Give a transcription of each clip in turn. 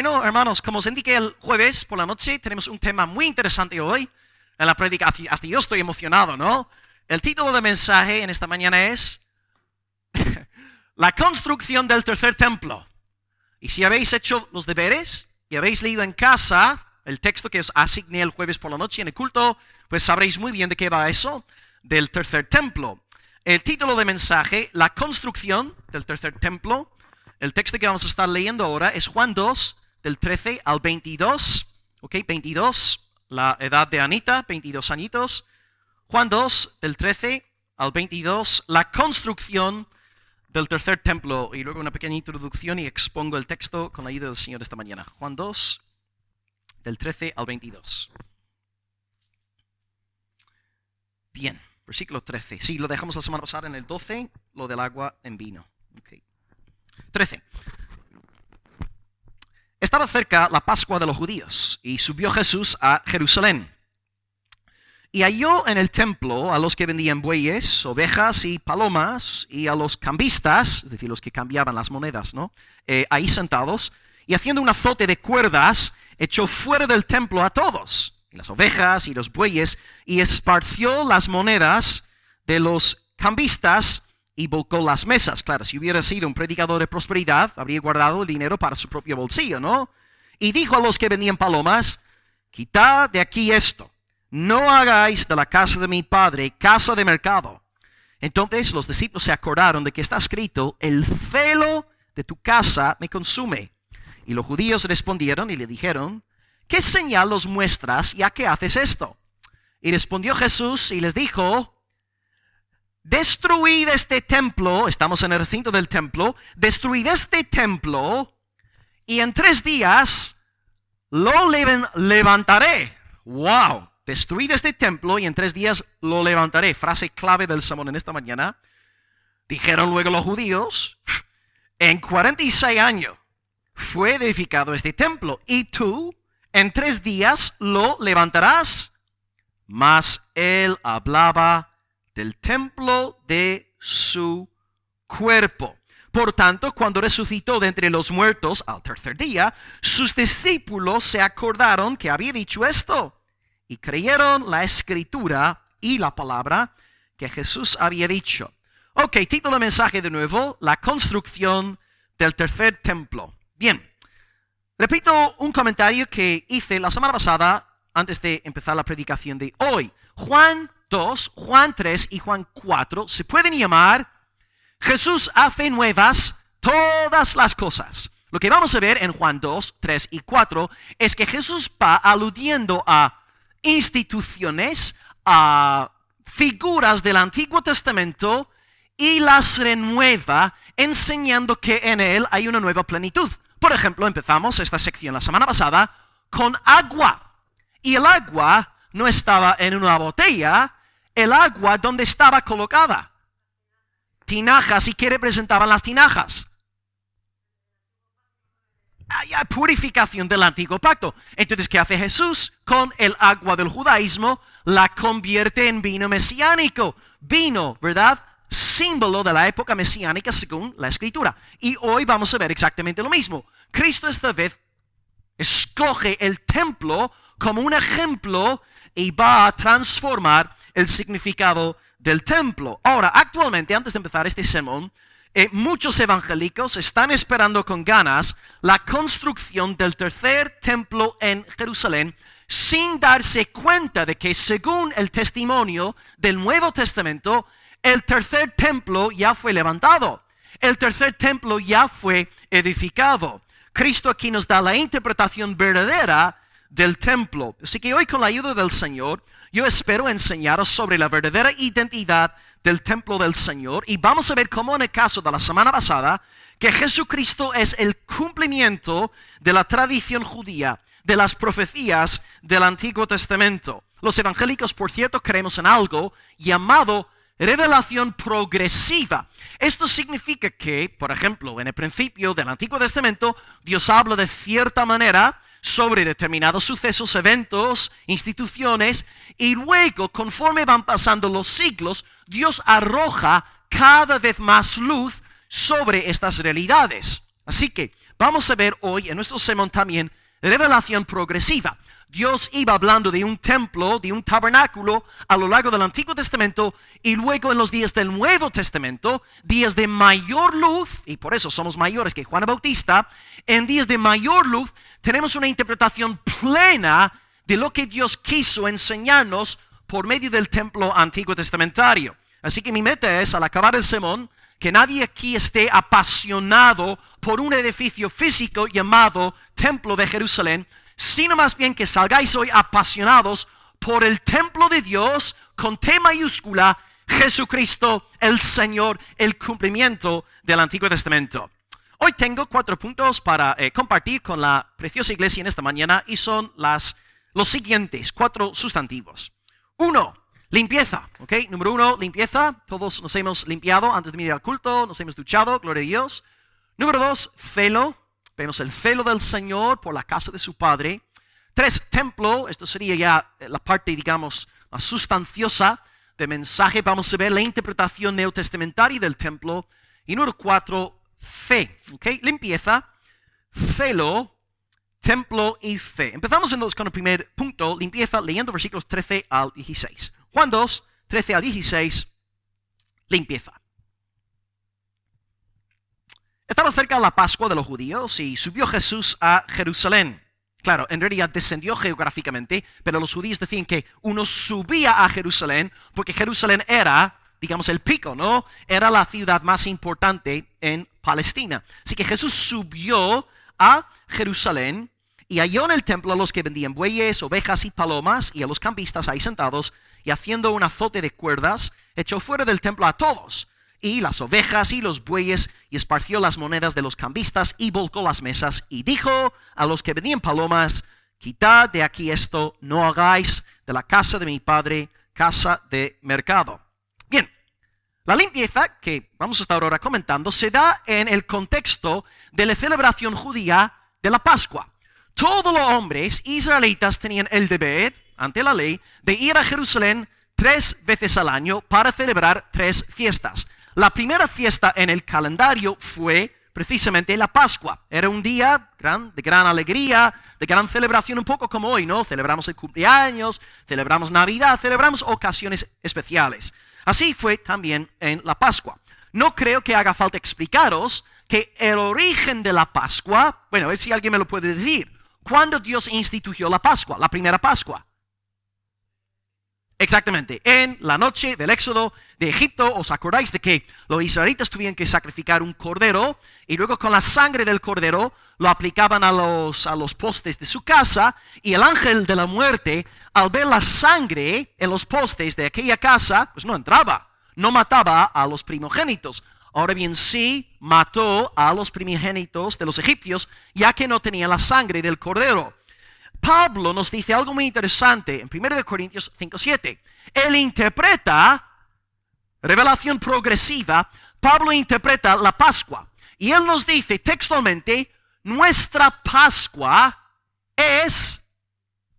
Bueno, hermanos, como os indiqué el jueves por la noche, tenemos un tema muy interesante hoy en la predicación. Hasta yo estoy emocionado, ¿no? El título del mensaje en esta mañana es la construcción del tercer templo. Y si habéis hecho los deberes y habéis leído en casa el texto que os asigné el jueves por la noche en el culto, pues sabréis muy bien de qué va eso, del tercer templo. El título del mensaje, la construcción del tercer templo. El texto que vamos a estar leyendo ahora es Juan 2, del 13 al 22. Ok, 22, la edad de Anita, 22 añitos. Juan 2, del 13 al 22, la construcción del tercer templo. Y luego una pequeña introducción y expongo el texto con la ayuda del Señor esta mañana. Juan 2, del 13 al 22. Bien, versículo 13. Sí, lo dejamos la semana pasada en el 12, lo del agua en vino. Okay. 13. Estaba cerca la Pascua de los judíos y subió Jesús a Jerusalén. Y halló en el templo a los que vendían bueyes, ovejas y palomas, y a los cambistas, es decir, los que cambiaban las monedas, ¿no? Ahí sentados, y haciendo un azote de cuerdas, echó fuera del templo a todos, y las ovejas y los bueyes, y esparció las monedas de los cambistas, y volcó las mesas. Claro, si hubiera sido un predicador de prosperidad, habría guardado el dinero para su propio bolsillo, ¿no? Y dijo a los que vendían palomas, quitad de aquí esto, no hagáis de la casa de mi padre casa de mercado. Entonces los discípulos se acordaron de que está escrito, el celo de tu casa me consume. Y los judíos respondieron y le dijeron, ¿qué señal os muestras ya que haces esto? Y respondió Jesús y les dijo, destruid este templo, estamos en el recinto del templo, destruid este templo y en 3 días lo levantaré. ¡Wow! Destruid este templo y en 3 días lo levantaré. Frase clave del sermón en esta mañana. Dijeron luego los judíos, en 46 años fue edificado este templo y tú en 3 días lo levantarás. Mas él hablaba del templo de su cuerpo. Por tanto, cuando resucitó de entre los muertos al tercer día, sus discípulos se acordaron que había dicho esto y creyeron la escritura y la palabra que Jesús había dicho. Ok, título de mensaje de nuevo, la construcción del tercer templo. Bien, repito un comentario que hice la semana pasada antes de empezar la predicación de hoy. Juan 2, Juan 3 y Juan 4 se pueden llamar Jesús hace nuevas todas las cosas. Lo que vamos a ver en Juan 2, 3 y 4 es que Jesús va aludiendo a instituciones, a figuras del Antiguo Testamento y las renueva enseñando que en él hay una nueva plenitud. Por ejemplo, empezamos esta sección la semana pasada con agua. Y el agua no estaba en una botella, el agua donde estaba colocada. Tinajas, ¿y qué representaban las tinajas? Purificación del antiguo pacto. Entonces, ¿qué hace Jesús? Con el agua del judaísmo la convierte en vino mesiánico. Vino, ¿verdad? Símbolo de la época mesiánica según la Escritura. Y hoy vamos a ver exactamente lo mismo. Cristo esta vez escoge el templo como un ejemplo y va a transformar el significado del templo. Ahora, actualmente, antes de empezar este sermón, muchos evangélicos están esperando con ganas la construcción del tercer templo en Jerusalén sin darse cuenta de que según el testimonio del Nuevo Testamento, el tercer templo ya fue levantado. El tercer templo ya fue edificado. Cristo aquí nos da la interpretación verdadera del templo. Así que hoy, con la ayuda del Señor, yo espero enseñaros sobre la verdadera identidad del templo del Señor y vamos a ver cómo en el caso de la semana pasada que Jesucristo es el cumplimiento de la tradición judía, de las profecías del Antiguo Testamento. Los evangélicos, por cierto, creemos en algo llamado revelación progresiva. Esto significa que, por ejemplo, en el principio del Antiguo Testamento, Dios habla de cierta manera sobre determinados sucesos, eventos, instituciones, y luego, conforme van pasando los siglos, Dios arroja cada vez más luz sobre estas realidades. Así que, vamos a ver hoy en nuestro sermón también revelación progresiva. Dios iba hablando de un templo, de un tabernáculo a lo largo del Antiguo Testamento y luego en los días del Nuevo Testamento, días de mayor luz, y por eso somos mayores que Juan Bautista, en días de mayor luz tenemos una interpretación plena de lo que Dios quiso enseñarnos por medio del templo antiguo testamentario. Así que mi meta es, al acabar el sermón, que nadie aquí esté apasionado por un edificio físico llamado Templo de Jerusalén, sino más bien que salgáis hoy apasionados por el templo de Dios con T mayúscula, Jesucristo el Señor, el cumplimiento del Antiguo Testamento. Hoy tengo 4 puntos para compartir con la preciosa iglesia en esta mañana y son los siguientes 4 sustantivos. 1. Limpieza, ¿ok? Número 1, limpieza. Todos nos hemos limpiado antes de venir al culto, nos hemos duchado, gloria a Dios. Número 2, celo. Vemos el celo del Señor por la casa de su Padre. 3, templo. Esto sería ya la parte, digamos, más sustanciosa del mensaje. Vamos a ver la interpretación neotestamentaria del templo. Y número 4, fe, ¿ok? Limpieza, celo, templo y fe. Empezamos entonces con el primer punto, limpieza, leyendo versículos 13 al 16. Juan 2, 13 al 16, limpieza. Estaba cerca la Pascua de los judíos y subió Jesús a Jerusalén. Claro, en realidad descendió geográficamente, pero los judíos decían que uno subía a Jerusalén porque Jerusalén era, digamos, el pico, ¿no? Era la ciudad más importante en Palestina. Así que Jesús subió a Jerusalén y halló en el templo a los que vendían bueyes, ovejas y palomas y a los cambistas ahí sentados y haciendo un azote de cuerdas, echó fuera del templo a todos y las ovejas y los bueyes y esparció las monedas de los cambistas y volcó las mesas y dijo a los que vendían palomas, quitad de aquí esto, no hagáis de la casa de mi padre casa de mercado. Bien, la limpieza que vamos a estar ahora comentando se da en el contexto de la celebración judía de la Pascua. Todos los hombres israelitas tenían el deber, ante la ley, de ir a Jerusalén 3 veces al año para celebrar 3 fiestas. La primera fiesta en el calendario fue precisamente la Pascua. Era un día de gran alegría, de gran celebración, un poco como hoy, ¿no? Celebramos el cumpleaños, celebramos Navidad, celebramos ocasiones especiales. Así fue también en la Pascua. No creo que haga falta explicaros que el origen de la Pascua, bueno, a ver si alguien me lo puede decir. ¿Cuándo Dios instituyó la Pascua, la primera Pascua? Exactamente, en la noche del éxodo de Egipto. ¿Os acordáis de que los israelitas tuvieron que sacrificar un cordero y luego con la sangre del cordero lo aplicaban a los postes de su casa? Y el ángel de la muerte, al ver la sangre en los postes de aquella casa, pues no entraba, no mataba a los primogénitos. Ahora bien, sí mató a los primogénitos de los egipcios, ya que no tenían la sangre del cordero. Pablo nos dice algo muy interesante en 1 Corintios 5:7. Él interpreta, revelación progresiva, Pablo interpreta la Pascua. Y él nos dice textualmente, nuestra Pascua es,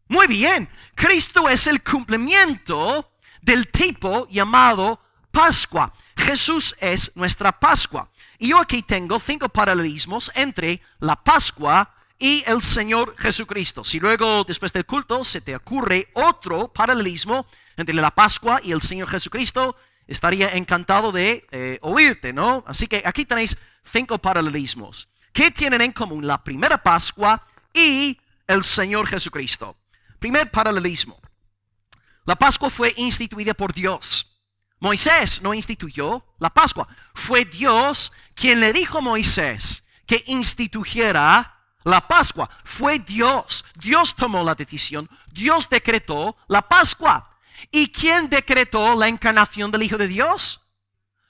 muy bien, Cristo es el cumplimiento del tipo llamado Pascua. Jesús es nuestra Pascua. Y yo aquí tengo 5 paralelismos entre la Pascua y el Señor Jesucristo. Si luego, después del culto, se te ocurre otro paralelismo entre la Pascua y el Señor Jesucristo, estaría encantado de oírte, ¿no? Así que aquí tenéis 5 paralelismos. ¿Qué tienen en común la primera Pascua y el Señor Jesucristo? Primer paralelismo. La Pascua fue instituida por Dios. Moisés no instituyó la Pascua. Fue Dios quien le dijo a Moisés que instituyera la Pascua. Fue Dios. Dios tomó la decisión. Dios decretó la Pascua. ¿Y quién decretó la encarnación del Hijo de Dios?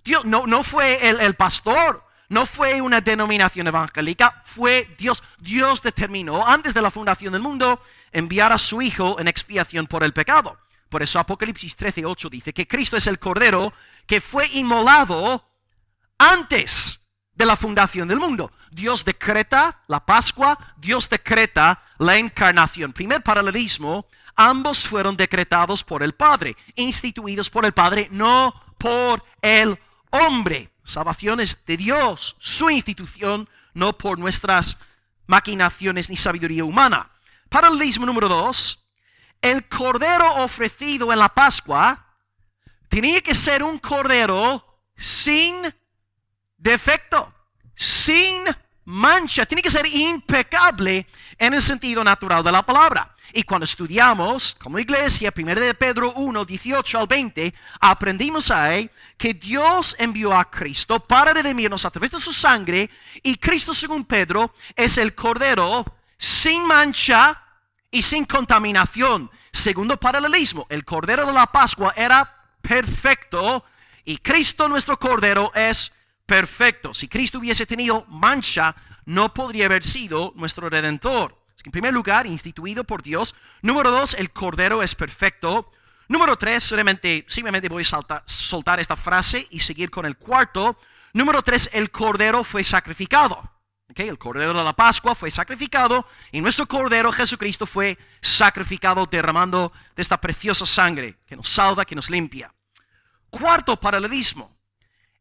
Dios. No fue el pastor. No fue una denominación evangélica. Fue Dios. Dios determinó antes de la fundación del mundo enviar a su Hijo en expiación por el pecado. Por eso Apocalipsis 13:8 dice que Cristo es el Cordero que fue inmolado antes de la fundación del mundo. Dios decreta la Pascua, Dios decreta la encarnación. Primer paralelismo, ambos fueron decretados por el Padre, instituidos por el Padre, no por el hombre. Salvación es de Dios, su institución, no por nuestras maquinaciones ni sabiduría humana. Paralelismo número 2. El cordero ofrecido en la Pascua tenía que ser un cordero sin defecto, sin mancha. Tiene que ser impecable en el sentido natural de la palabra. Y cuando estudiamos como iglesia, 1 de Pedro 1, 18 al 20, aprendimos ahí que Dios envió a Cristo para redimirnos a través de su sangre, y Cristo, según Pedro, es el cordero sin mancha y sin contaminación. Segundo paralelismo, el cordero de la Pascua era perfecto y Cristo, nuestro cordero, es perfecto. Si Cristo hubiese tenido mancha, no podría haber sido nuestro redentor. En primer lugar, instituido por Dios. Número 2, el cordero es perfecto. Número 3, simplemente voy a soltar esta frase y seguir con el cuarto. Número 3, el cordero fue sacrificado. El cordero de la Pascua fue sacrificado y nuestro cordero Jesucristo fue sacrificado derramando de esta preciosa sangre que nos salva, que nos limpia. Cuarto paralelismo.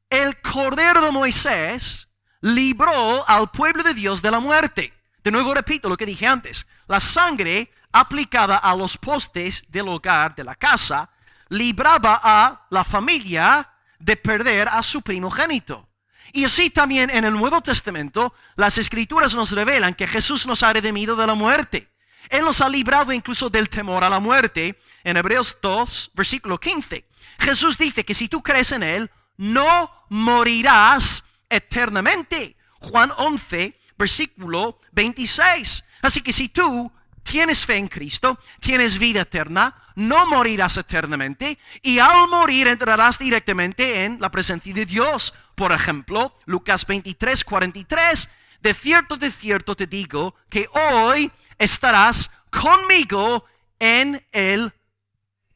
El cordero de Moisés libró al pueblo de Dios de la muerte. De nuevo repito lo que dije antes. La sangre aplicada a los postes del hogar, de la casa, libraba a la familia de perder a su primogénito. Y así también en el Nuevo Testamento, las Escrituras nos revelan que Jesús nos ha redimido de la muerte. Él nos ha librado incluso del temor a la muerte. En Hebreos 2, versículo 15. Jesús dice que si tú crees en Él, no morirás eternamente. Juan 11, versículo 26. Así que si tú tienes fe en Cristo, tienes vida eterna, no morirás eternamente, y al morir entrarás directamente en la presencia de Dios. Por ejemplo, Lucas 23, 43, de cierto te digo que hoy estarás conmigo en el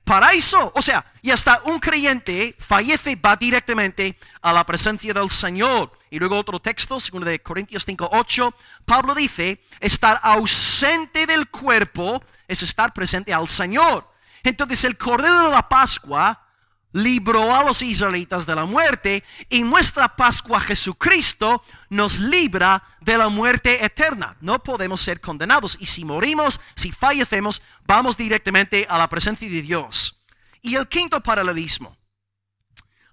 paraíso. O sea, y hasta un creyente fallece, va directamente a la presencia del Señor. Y luego otro texto, 2 de Corintios 5, 8, Pablo dice, estar ausente del cuerpo es estar presente al Señor. Entonces el cordero de la Pascua libró a los israelitas de la muerte, y nuestra Pascua, Jesucristo, nos libra de la muerte eterna. No podemos ser condenados, y si morimos, si fallecemos, vamos directamente a la presencia de Dios. Y el quinto paralelismo.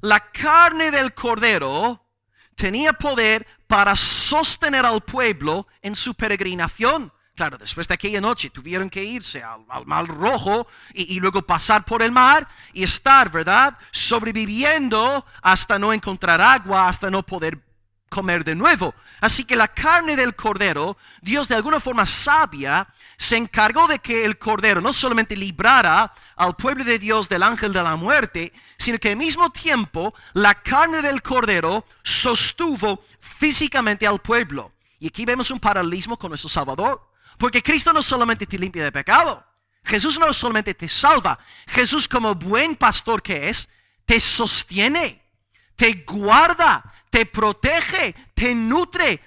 La carne del cordero tenía poder para sostener al pueblo en su peregrinación. Claro, después de aquella noche tuvieron que irse al Mar Rojo y luego pasar por el mar y estar, ¿verdad?, sobreviviendo hasta no encontrar agua, hasta no poder comer de nuevo. Así que la carne del cordero, Dios de alguna forma sabia se encargó de que el cordero no solamente librara al pueblo de Dios del ángel de la muerte, sino que al mismo tiempo la carne del cordero sostuvo físicamente al pueblo. Y aquí vemos un paralelismo con nuestro Salvador. Porque Cristo no solamente te limpia de pecado, Jesús no solamente te salva, Jesús, como buen pastor que es, te sostiene, te guarda, te protege, te nutre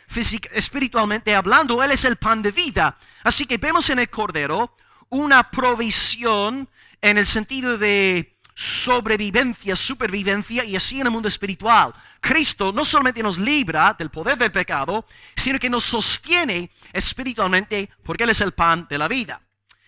espiritualmente hablando. Él es el pan de vida. Así que vemos en el cordero una provisión en el sentido de sobrevivencia, supervivencia, y así en el mundo espiritual. Cristo no solamente nos libra del poder del pecado, sino que nos sostiene espiritualmente, porque Él es el pan de la vida.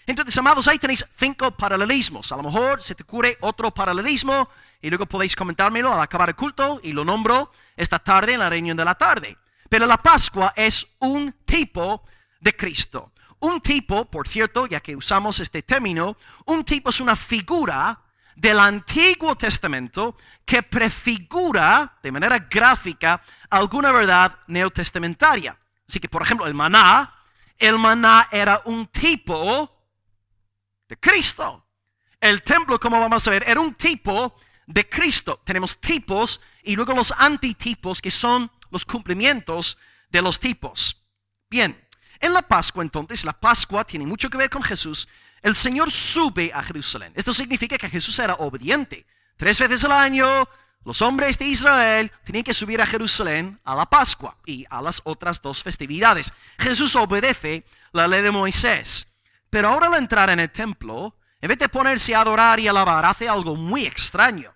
Entonces, amados, ahí tenéis 5 paralelismos. A lo mejor se te ocurre otro paralelismo y luego podéis comentármelo al acabar el culto y lo nombro esta tarde en la reunión de la tarde. Pero la Pascua es un tipo de Cristo. Un tipo, por cierto, ya que usamos este término, un tipo es una figura del Antiguo Testamento que prefigura de manera gráfica alguna verdad neotestamentaria. Así que, por ejemplo, el maná era un tipo de Cristo. El templo, como vamos a ver, era un tipo de Cristo. Tenemos tipos y luego los antitipos, que son los cumplimientos de los tipos. Bien, en la Pascua entonces, la Pascua tiene mucho que ver con Jesús. El Señor sube a Jerusalén. Esto significa que Jesús era obediente. 3 veces al año, los hombres de Israel tenían que subir a Jerusalén a la Pascua y a las otras 2 festividades. Jesús obedece la ley de Moisés. Pero ahora al entrar en el templo, en vez de ponerse a adorar y alabar, hace algo muy extraño.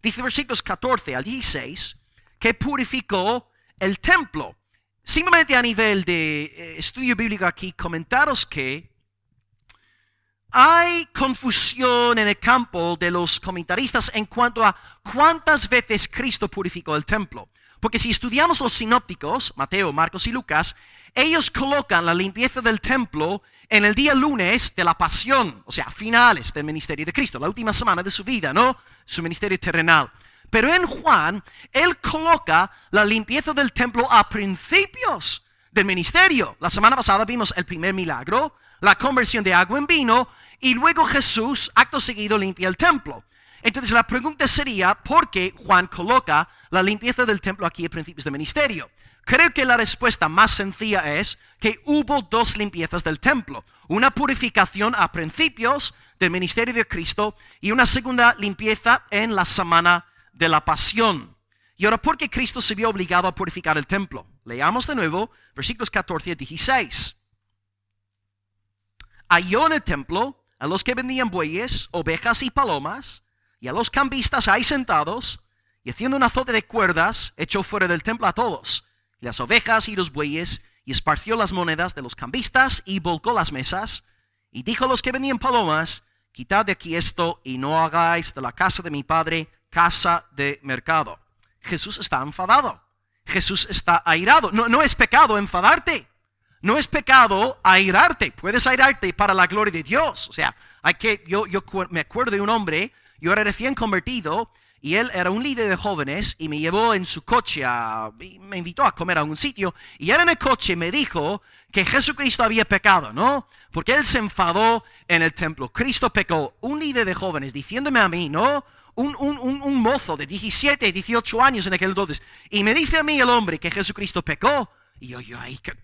Dice versículos 14 al 16 que purificó el templo. simplemente a nivel de estudio bíblico aquí, comentaros que hay confusión en el campo de los comentaristas en cuanto a cuántas veces Cristo purificó el templo. Porque si estudiamos los sinópticos, Mateo, Marcos y Lucas, ellos colocan la limpieza del templo en el día lunes de la pasión, o sea, finales del ministerio de Cristo, la última semana de su vida, ¿no? Su ministerio terrenal. Pero en Juan, él coloca la limpieza del templo a principios del ministerio. La semana pasada vimos el primer milagro, la conversión de agua en vino, y luego Jesús, acto seguido, limpia el templo. Entonces la pregunta sería, ¿por qué Juan coloca la limpieza del templo aquí a principios del ministerio? Creo que la respuesta más sencilla es que hubo dos limpiezas del templo. Una purificación a principios del ministerio de Cristo y una segunda limpieza en la semana de la pasión. Y ahora, ¿por qué Cristo se vio obligado a purificar el templo? Leamos de nuevo versículos 14 y 16. Halló en el templo a los que vendían bueyes, ovejas y palomas, y a los cambistas ahí sentados, y haciendo un azote de cuerdas, echó fuera del templo a todos, y las ovejas y los bueyes, y esparció las monedas de los cambistas, y volcó las mesas, y dijo a los que vendían palomas, quitad de aquí esto, y no hagáis de la casa de mi padre casa de mercado. Jesús está enfadado. Jesús está airado. No es pecado enfadarte. No es pecado airarte. Puedes airarte para la gloria de Dios. O sea, yo me acuerdo de un hombre, yo era recién convertido, y él era un líder de jóvenes, y me llevó en su coche, me invitó a comer a un sitio, y él en el coche me dijo que Jesucristo había pecado, ¿no? Porque él se enfadó en el templo. Cristo pecó. Un líder de jóvenes diciéndome a mí, ¿no? Un mozo de 17, 18 años en aquel entonces, y me dice a mí el hombre que Jesucristo pecó. Y yo,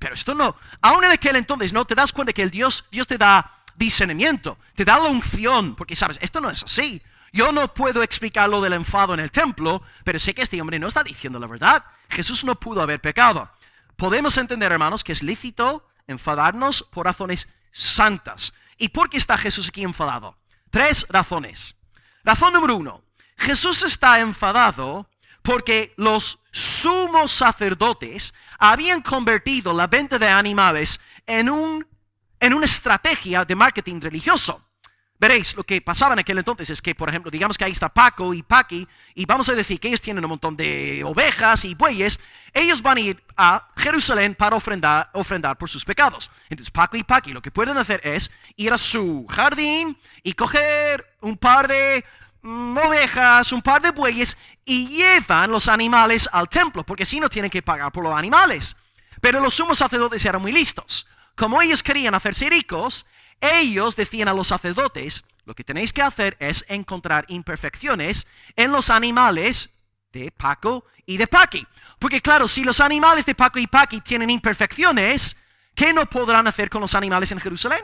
pero esto no, aún en aquel entonces no te das cuenta que Dios te da discernimiento, te da la unción, porque sabes, esto no es así. Yo no puedo explicar lo del enfado en el templo, pero sé que este hombre no está diciendo la verdad. Jesús no pudo haber pecado. Podemos entender, hermanos, que es lícito enfadarnos por razones santas. ¿Y por qué está Jesús aquí enfadado? 3 razones. Razón número 1, Jesús está enfadado porque los sumos sacerdotes habían convertido la venta de animales en una estrategia de marketing religioso. Veréis, lo que pasaba en aquel entonces es que, por ejemplo, digamos que ahí está Paco y Paqui, y vamos a decir que ellos tienen un montón de ovejas y bueyes. Ellos van a ir a Jerusalén para ofrendar por sus pecados. Entonces Paco y Paqui lo que pueden hacer es ir a su jardín y coger un par de ovejas, un par de bueyes, y llevan los animales al templo, porque si no tienen que pagar por los animales. Pero los sumos sacerdotes eran muy listos. Como ellos querían hacerse ricos, ellos decían a los sacerdotes, lo que tenéis que hacer es encontrar imperfecciones en los animales de Paco y de Paqui. Porque claro, si los animales de Paco y Paqui tienen imperfecciones, ¿qué no podrán hacer con los animales en Jerusalén?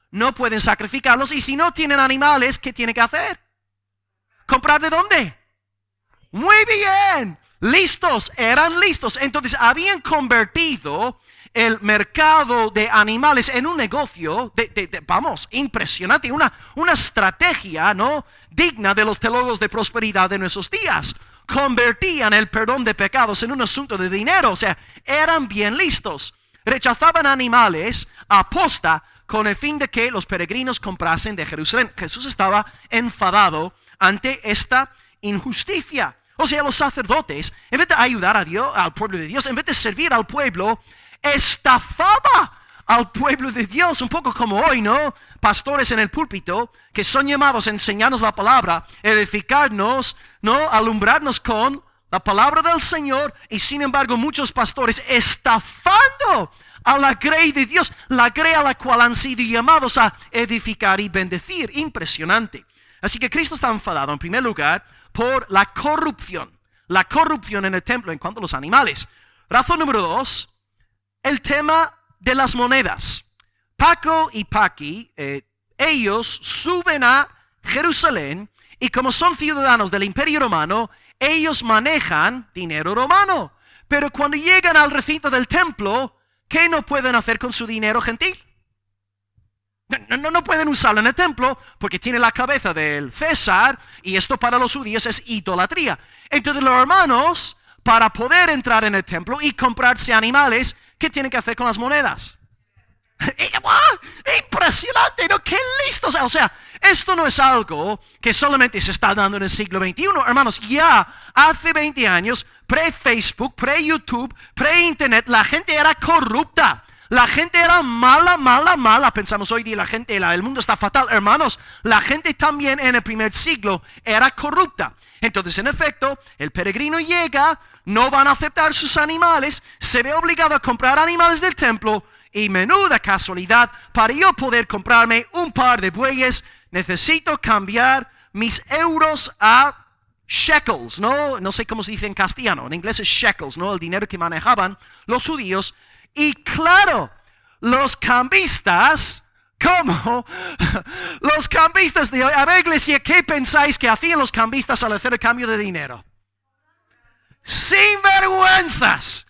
No pueden sacrificarlos, y si no tienen animales, ¿qué tienen que hacer? ¿Comprar de dónde? Muy bien, listos, eran listos. Entonces habían convertido el mercado de animales en un negocio, vamos, impresionante, una estrategia, ¿no?, digna de los teólogos de prosperidad de nuestros días. Convertían el perdón de pecados en un asunto de dinero, o sea, eran bien listos. Rechazaban animales a posta con el fin de que los peregrinos comprasen de Jerusalén. Jesús estaba enfadado ante esta injusticia. O sea, los sacerdotes, en vez de ayudar a Dios, al pueblo de Dios, en vez de servir al pueblo, estafaba al pueblo de Dios, un poco como hoy, ¿no? Pastores en el púlpito que son llamados a enseñarnos la palabra, edificarnos, ¿no?, alumbrarnos con la palabra del Señor, y sin embargo muchos pastores estafando a la grey de Dios, la grey a la cual han sido llamados a edificar y bendecir. Impresionante. Así que Cristo está enfadado en primer lugar por la corrupción en el templo en cuanto a los animales. Razón número 2, el tema de las monedas. Paco y Paqui, ellos suben a Jerusalén, y como son ciudadanos del Imperio Romano, ellos manejan dinero romano. Pero cuando llegan al recinto del templo, ¿qué no pueden hacer con su dinero gentil? No pueden usarlo en el templo porque tiene la cabeza del César, y esto para los judíos es idolatría. Entonces los hermanos para poder entrar en el templo y comprarse animales. ¿Qué tienen que hacer con las monedas? Impresionante, ¿no? ¡Qué listos! O sea, esto no es algo que solamente se está dando en el siglo XXI. Hermanos, ya hace 20 años, pre-Facebook, pre-YouTube, pre-Internet, la gente era corrupta. La gente era mala. Pensamos hoy día el mundo está fatal. Hermanos, la gente también en el primer siglo era corrupta. Entonces, en efecto, el peregrino llega, no van a aceptar sus animales, se ve obligado a comprar animales del templo. Y menuda casualidad, para yo poder comprarme un par de bueyes, necesito cambiar mis euros a shekels, ¿no? No sé cómo se dice en castellano, en inglés es shekels, ¿no? El dinero que manejaban los judíos. Y claro, los cambistas, ¿cómo? Los cambistas de hoy, a ver, iglesia, ¿qué pensáis que hacían los cambistas al hacer el cambio de dinero? Sinvergüenzas.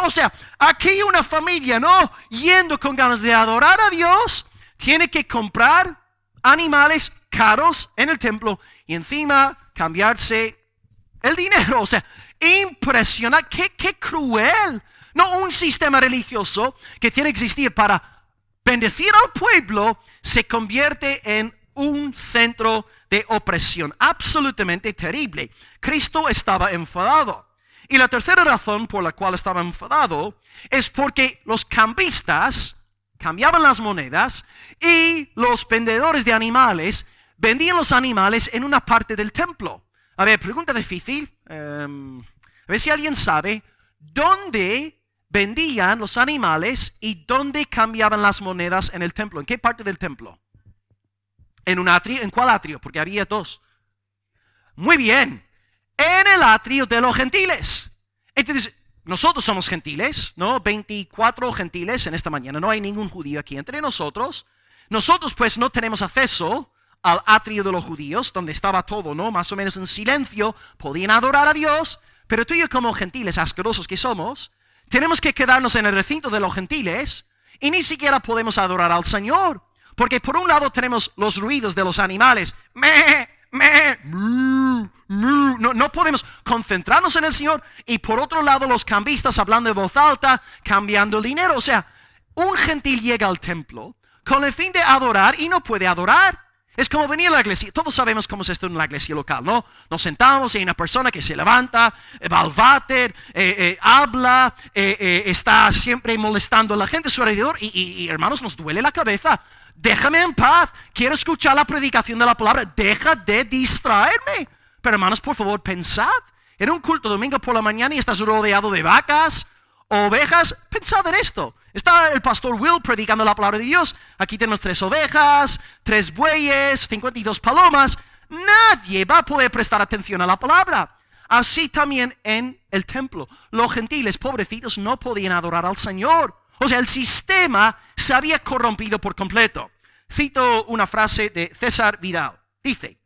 O sea, aquí una familia, ¿no? Yendo con ganas de adorar a Dios, tiene que comprar animales caros en el templo y encima cambiarse el dinero. O sea, impresionante, qué cruel. No, un sistema religioso que tiene que existir para bendecir al pueblo se convierte en un centro de opresión absolutamente terrible. Cristo estaba enfadado. Y la tercera razón por la cual estaba enfadado es porque los cambistas cambiaban las monedas y los vendedores de animales vendían los animales en una parte del templo. A ver, pregunta difícil. A ver si alguien sabe dónde vendían los animales y dónde cambiaban las monedas en el templo. ¿En qué parte del templo? ¿En un atrio? ¿En cuál atrio? Porque había dos. Muy bien. En el atrio de los gentiles. Entonces, nosotros somos gentiles, ¿no? 24 gentiles en esta mañana. No hay ningún judío aquí entre nosotros. Nosotros pues no tenemos acceso al atrio de los judíos, donde estaba todo, ¿no? Más o menos en silencio. Podían adorar a Dios. Pero tú y yo como gentiles asquerosos que somos, tenemos que quedarnos en el recinto de los gentiles y ni siquiera podemos adorar al Señor. Porque por un lado tenemos los ruidos de los animales. No podemos concentrarnos en el Señor. Y por otro lado los cambistas hablando de voz alta, cambiando el dinero. O sea, un gentil llega al templo con el fin de adorar y no puede adorar. Es como venir a la iglesia. Todos sabemos cómo es esto en la iglesia local, ¿no? Nos sentamos y hay una persona que se levanta, va al váter, habla, está siempre molestando a la gente a su alrededor y hermanos, nos duele la cabeza. Déjame en paz, quiero escuchar la predicación de la palabra, deja de distraerme. Pero hermanos, por favor, pensad, era un culto domingo por la mañana y estás rodeado de vacas, ovejas. Pensad en esto, está el pastor Will predicando la palabra de Dios, aquí tenemos 3 ovejas, 3 bueyes, 52 palomas. Nadie va a poder prestar atención a la palabra. Así también en el templo, los gentiles pobrecitos no podían adorar al Señor. O sea, el sistema se había corrompido por completo. Cito una frase de César Vidal. Dice,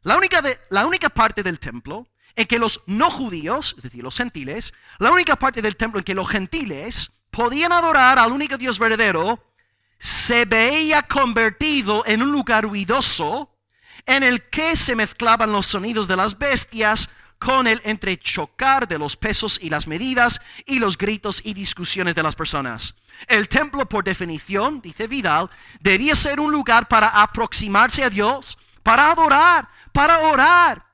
la única parte del templo en que los no judíos, es decir, los gentiles, la única parte del templo en que los gentiles podían adorar al único Dios verdadero, se veía convertido en un lugar ruidoso en el que se mezclaban los sonidos de las bestias con el entrechocar de los pesos y las medidas y los gritos y discusiones de las personas. El templo, por definición, dice Vidal, debía ser un lugar para aproximarse a Dios, para adorar, para orar.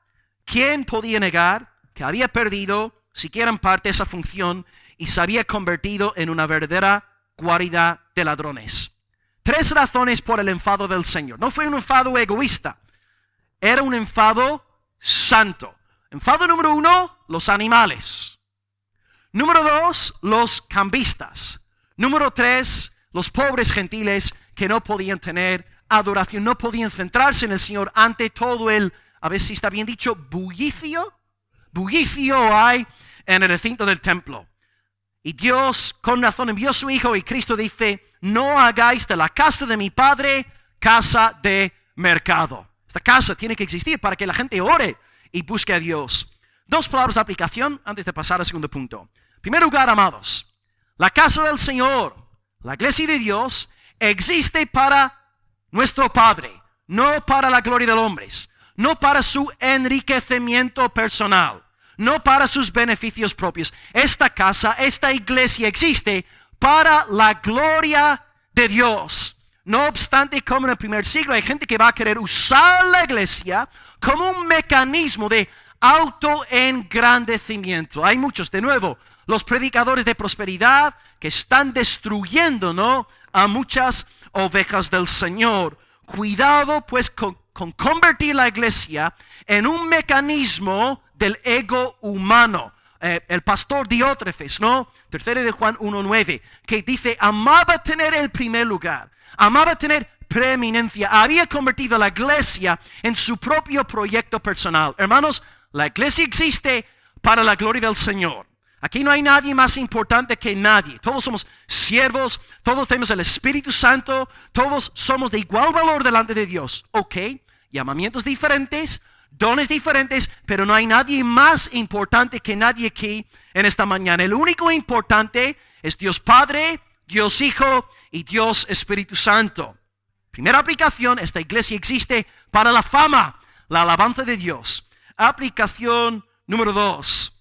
¿Quién podía negar que había perdido siquiera en parte esa función y se había convertido en una verdadera guarida de ladrones? 3 razones por el enfado del Señor. No fue un enfado egoísta, era un enfado santo. Enfado número 1, los animales. Número 2, los cambistas. Número 3, los pobres gentiles que no podían tener adoración, no podían centrarse en el Señor ante todo el, a ver si está bien dicho, bullicio hay en el recinto del templo. Y Dios con razón envió a su Hijo y Cristo dice, no hagáis de la casa de mi Padre casa de mercado. Esta casa tiene que existir para que la gente ore y busque a Dios. 2 palabras de aplicación antes de pasar al segundo punto. En primer lugar, amados, la casa del Señor, la iglesia de Dios, existe para nuestro Padre, no para la gloria de los hombres, no para su enriquecimiento personal, no para sus beneficios propios. Esta casa, esta iglesia existe para la gloria de Dios. No obstante, como en el primer siglo, hay gente que va a querer usar la iglesia como un mecanismo de autoengrandecimiento. Hay muchos, de nuevo, los predicadores de prosperidad que están destruyendo, ¿no?, a muchas ovejas del Señor. Cuidado pues con convertir la iglesia en un mecanismo del ego humano. El pastor Diótrefes, ¿no?, 3 de Juan 1:9, que dice, amaba tener el primer lugar, amaba tener preeminencia, había convertido la iglesia en su propio proyecto personal. Hermanos, la iglesia existe para la gloria del Señor. Aquí no hay nadie más importante que nadie. Todos somos siervos, todos tenemos el Espíritu Santo, todos somos de igual valor delante de Dios. Ok, llamamientos diferentes, dones diferentes, pero no hay nadie más importante que nadie aquí en esta mañana. El único importante es Dios Padre, Dios Hijo y Dios Espíritu Santo. Primera aplicación, esta iglesia existe para la fama, la alabanza de Dios. Aplicación número 2.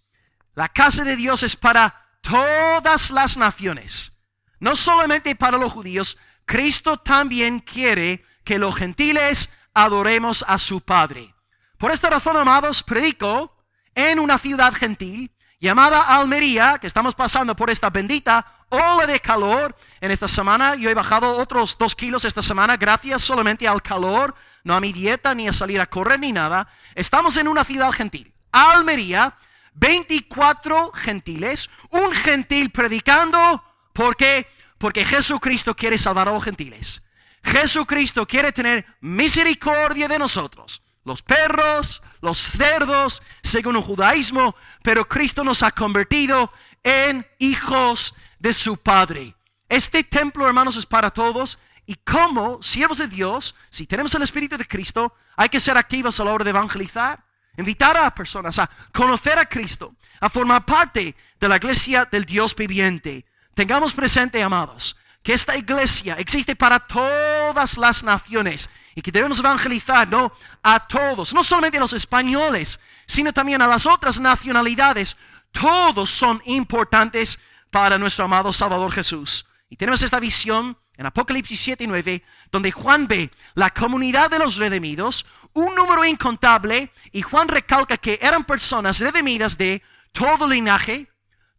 La casa de Dios es para todas las naciones, no solamente para los judíos. Cristo también quiere que los gentiles adoremos a su Padre. Por esta razón, amados, predico en una ciudad gentil llamada Almería, que estamos pasando por esta bendita ola de calor en esta semana. Yo he bajado otros 2 kilos esta semana gracias solamente al calor, no a mi dieta, ni a salir a correr, ni nada. Estamos en una ciudad gentil, Almería, 24 gentiles, un gentil predicando. ¿Por qué? Porque Jesucristo quiere salvar a los gentiles. Jesucristo quiere tener misericordia de nosotros, los perros, los cerdos, según el judaísmo, pero Cristo nos ha convertido en hijos de su Padre. Este templo, hermanos, es para todos, y como siervos de Dios, si tenemos el Espíritu de Cristo, hay que ser activos a la hora de evangelizar, invitar a personas a conocer a Cristo, a formar parte de la iglesia del Dios viviente. Tengamos presente, amados, que esta iglesia existe para todas las naciones y que debemos evangelizar, ¿no?, a todos, no solamente a los españoles, sino también a las otras nacionalidades. Todos son importantes para nuestro amado Salvador Jesús. Y tenemos esta visión en Apocalipsis 7:9, donde Juan ve la comunidad de los redimidos, un número incontable, y Juan recalca que eran personas redimidas de todo linaje,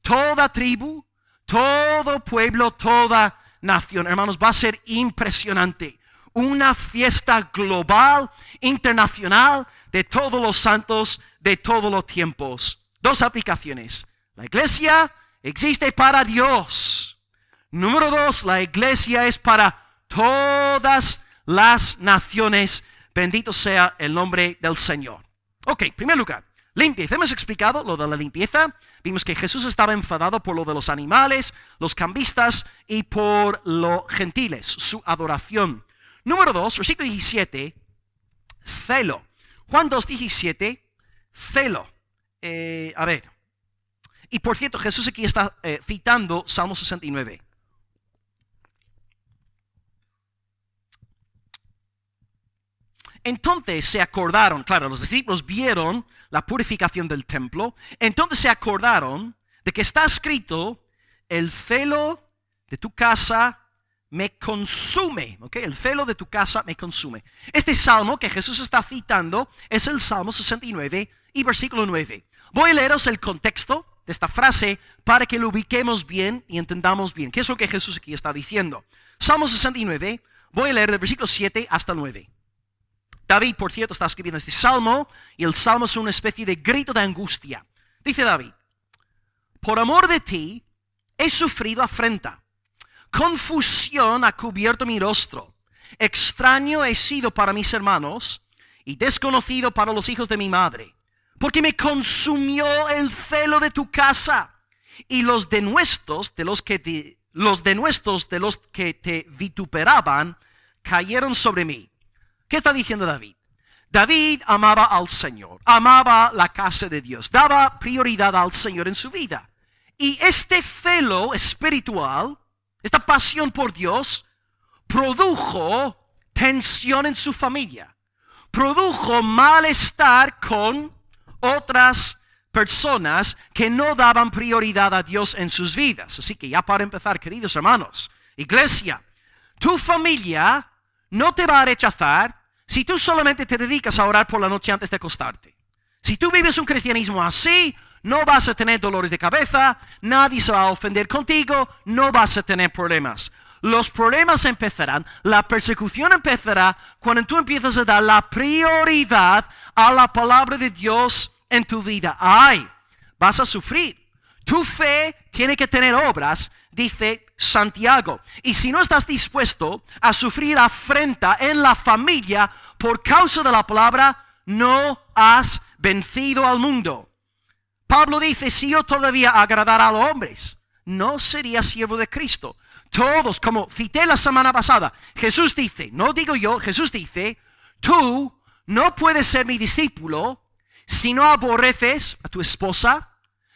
toda tribu, todo pueblo, toda nación. Hermanos, va a ser impresionante. Una fiesta global, internacional, de todos los santos, de todos los tiempos. 2 aplicaciones. La iglesia existe para Dios. Número 2, la iglesia es para todas las naciones. Bendito sea el nombre del Señor. Ok, en primer lugar, limpieza. Hemos explicado lo de la limpieza. Vimos que Jesús estaba enfadado por lo de los animales, los cambistas y por los gentiles, su adoración. Número 2, versículo 17, celo. Juan 2:17, celo. A ver. Y por cierto, Jesús aquí está citando Salmo 69. Entonces se acordaron, claro, los discípulos vieron la purificación del templo. Entonces se acordaron de que está escrito: el celo de tu casa me consume. ¿Ok? El celo de tu casa me consume. Este salmo que Jesús está citando es el Salmo 69 y versículo 9. Voy a leeros el contexto de esta frase para que lo ubiquemos bien y entendamos bien. ¿Qué es lo que Jesús aquí está diciendo? Salmo 69, voy a leer del versículo 7 hasta el 9. David, por cierto, está escribiendo este salmo, y el salmo es una especie de grito de angustia. Dice David: por amor de ti he sufrido afrenta, confusión ha cubierto mi rostro, extraño he sido para mis hermanos y desconocido para los hijos de mi madre, porque me consumió el celo de tu casa, y los denuestos de los que te vituperaban cayeron sobre mí. ¿Qué está diciendo David? David amaba al Señor, amaba la casa de Dios, daba prioridad al Señor en su vida. Y este celo espiritual, esta pasión por Dios, produjo tensión en su familia, produjo malestar con otras personas que no daban prioridad a Dios en sus vidas. Así que ya para empezar, queridos hermanos, iglesia, tu familia no te va a rechazar si tú solamente te dedicas a orar por la noche antes de acostarte. Si tú vives un cristianismo así, no vas a tener dolores de cabeza, nadie se va a ofender contigo, no vas a tener problemas. Los problemas empezarán, la persecución empezará cuando tú empiezas a dar la prioridad a la palabra de Dios en tu vida. ¡Ay! Vas a sufrir. Tu fe tiene que tener obras, dice Santiago. Y si no estás dispuesto a sufrir afrenta en la familia por causa de la palabra, no has vencido al mundo. Pablo dice, si yo todavía agradara a los hombres, no sería siervo de Cristo. Todos, como cité la semana pasada, Jesús dice, no digo yo, Jesús dice, tú no puedes ser mi discípulo si no aborreces a tu esposa,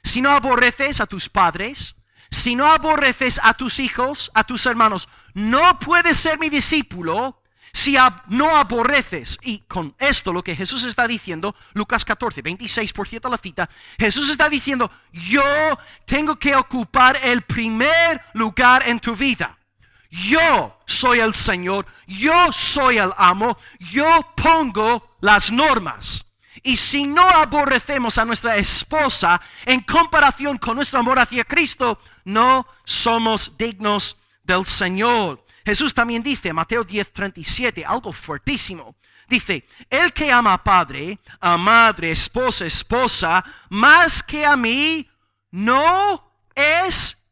si no aborreces a tus padres, si no aborreces a tus hijos, a tus hermanos. No puedes ser mi discípulo si no aborreces. Y con esto lo que Jesús está diciendo, Lucas 14, 26, por cierto la cita, Jesús está diciendo, yo tengo que ocupar el primer lugar en tu vida. Yo soy el Señor, yo soy el amo, yo pongo las normas. Y si no aborrecemos a nuestra esposa en comparación con nuestro amor hacia Cristo, no somos dignos del Señor. Jesús también dice, Mateo 10:37, algo fuertísimo. Dice, el que ama a padre, a madre, esposa, más que a mí, no es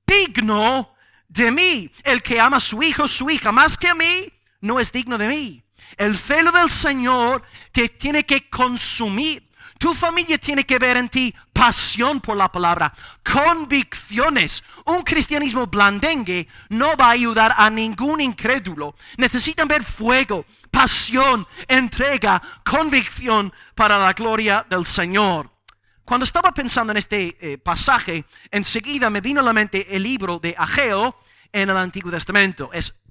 digno de mí. El que ama a su hijo, su hija, más que a mí, no es digno de mí. El celo del Señor te tiene que consumir. Tu familia tiene que ver en ti pasión por la palabra, convicciones. Un cristianismo blandengue no va a ayudar a ningún incrédulo. Necesitan ver fuego, pasión, entrega, convicción para la gloria del Señor. Cuando estaba pensando en este pasaje, enseguida me vino a la mente el libro de Ageo en el Antiguo Testamento. Es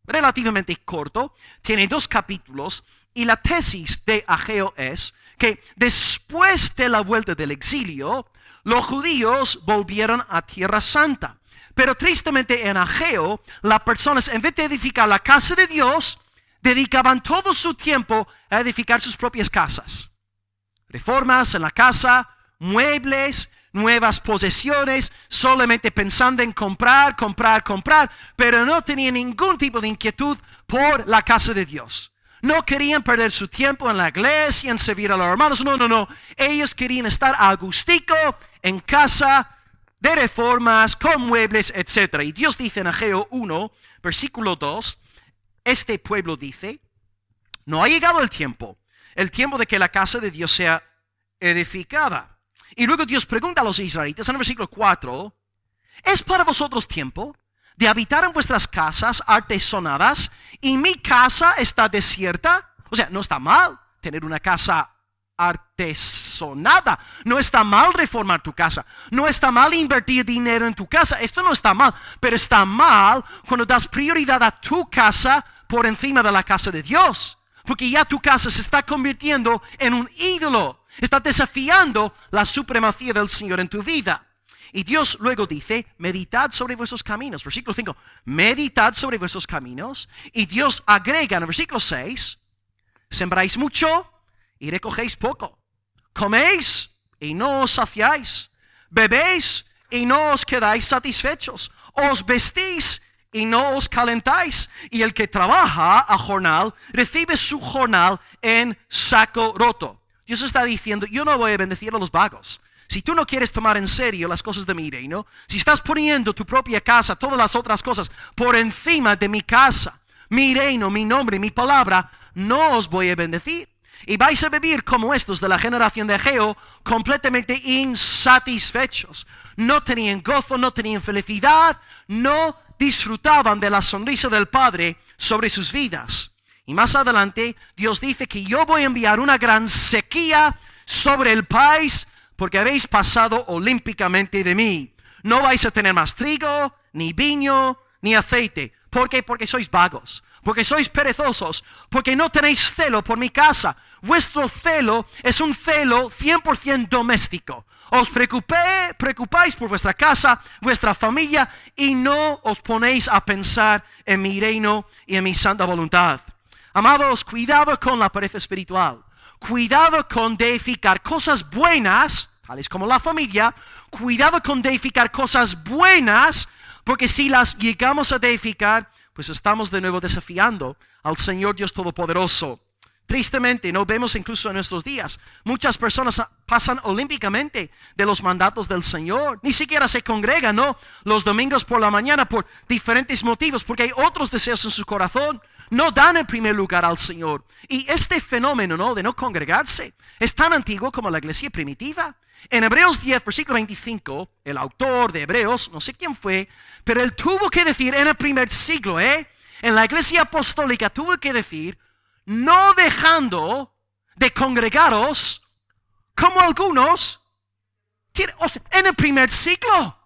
relativamente corto, tiene 2 capítulos y la tesis de Ageo es que después de la vuelta del exilio, los judíos volvieron a Tierra Santa. Pero tristemente en Ageo, las personas en vez de edificar la casa de Dios, dedicaban todo su tiempo a edificar sus propias casas. Reformas en la casa, muebles, nuevas posesiones, solamente pensando en comprar, pero no tenían ningún tipo de inquietud por la casa de Dios. No querían perder su tiempo en la iglesia, en servir a los hermanos, no. Ellos querían estar a gustico en casa, de reformas, con muebles, etc. Y Dios dice en Ageo 1, versículo 2, este pueblo dice, no ha llegado el tiempo de que la casa de Dios sea edificada. Y luego Dios pregunta a los israelitas en el versículo 4, ¿es para vosotros tiempo de habitar en vuestras casas artesonadas y mi casa está desierta? O sea, no está mal tener una casa artesonada, no está mal reformar tu casa, no está mal invertir dinero en tu casa, esto no está mal, pero está mal cuando das prioridad a tu casa por encima de la casa de Dios, porque ya tu casa se está convirtiendo en un ídolo, está desafiando la supremacía del Señor en tu vida. Y Dios luego dice, meditad sobre vuestros caminos. Versículo 5, meditad sobre vuestros caminos. Y Dios agrega en el versículo 6, sembráis mucho y recogéis poco. Coméis y no os saciáis. Bebéis y no os quedáis satisfechos. Os vestís y no os calentáis. Y el que trabaja a jornal, recibe su jornal en saco roto. Dios está diciendo, yo no voy a bendecir a los vagos. Si tú no quieres tomar en serio las cosas de mi reino, si estás poniendo tu propia casa, todas las otras cosas por encima de mi casa, mi reino, mi nombre, mi palabra, no os voy a bendecir. Y vais a vivir como estos de la generación de Ageo, completamente insatisfechos. No tenían gozo, no tenían felicidad, no disfrutaban de la sonrisa del Padre sobre sus vidas. Y más adelante, Dios dice que yo voy a enviar una gran sequía sobre el país, porque habéis pasado olímpicamente de mí. No vais a tener más trigo, ni vino, ni aceite. ¿Por qué? Porque sois vagos. porque sois perezosos, porque no tenéis celo por mi casa. Vuestro celo es un celo 100% doméstico. Os preocupáis por vuestra casa, vuestra familia, y no os ponéis a pensar en mi reino y en mi santa voluntad. Amados, cuidado con la pereza espiritual. Cuidado con deificar cosas buenas, tales como la familia. Cuidado con deificar cosas buenas, porque si las llegamos a deificar, pues estamos de nuevo desafiando al Señor Dios Todopoderoso. Tristemente, no vemos incluso en nuestros días, muchas personas pasan olímpicamente de los mandatos del Señor. Ni siquiera se congregan, ¿no?, los domingos por la mañana por diferentes motivos, porque hay otros deseos en su corazón. No dan el primer lugar al Señor. Y este fenómeno, ¿no?, de no congregarse es tan antiguo como la iglesia primitiva. En Hebreos 10, versículo 25, el autor de Hebreos, no sé quién fue, pero él tuvo que decir en el primer siglo, en la iglesia apostólica tuvo que decir: no dejando de congregaros como algunos, en el primer siglo.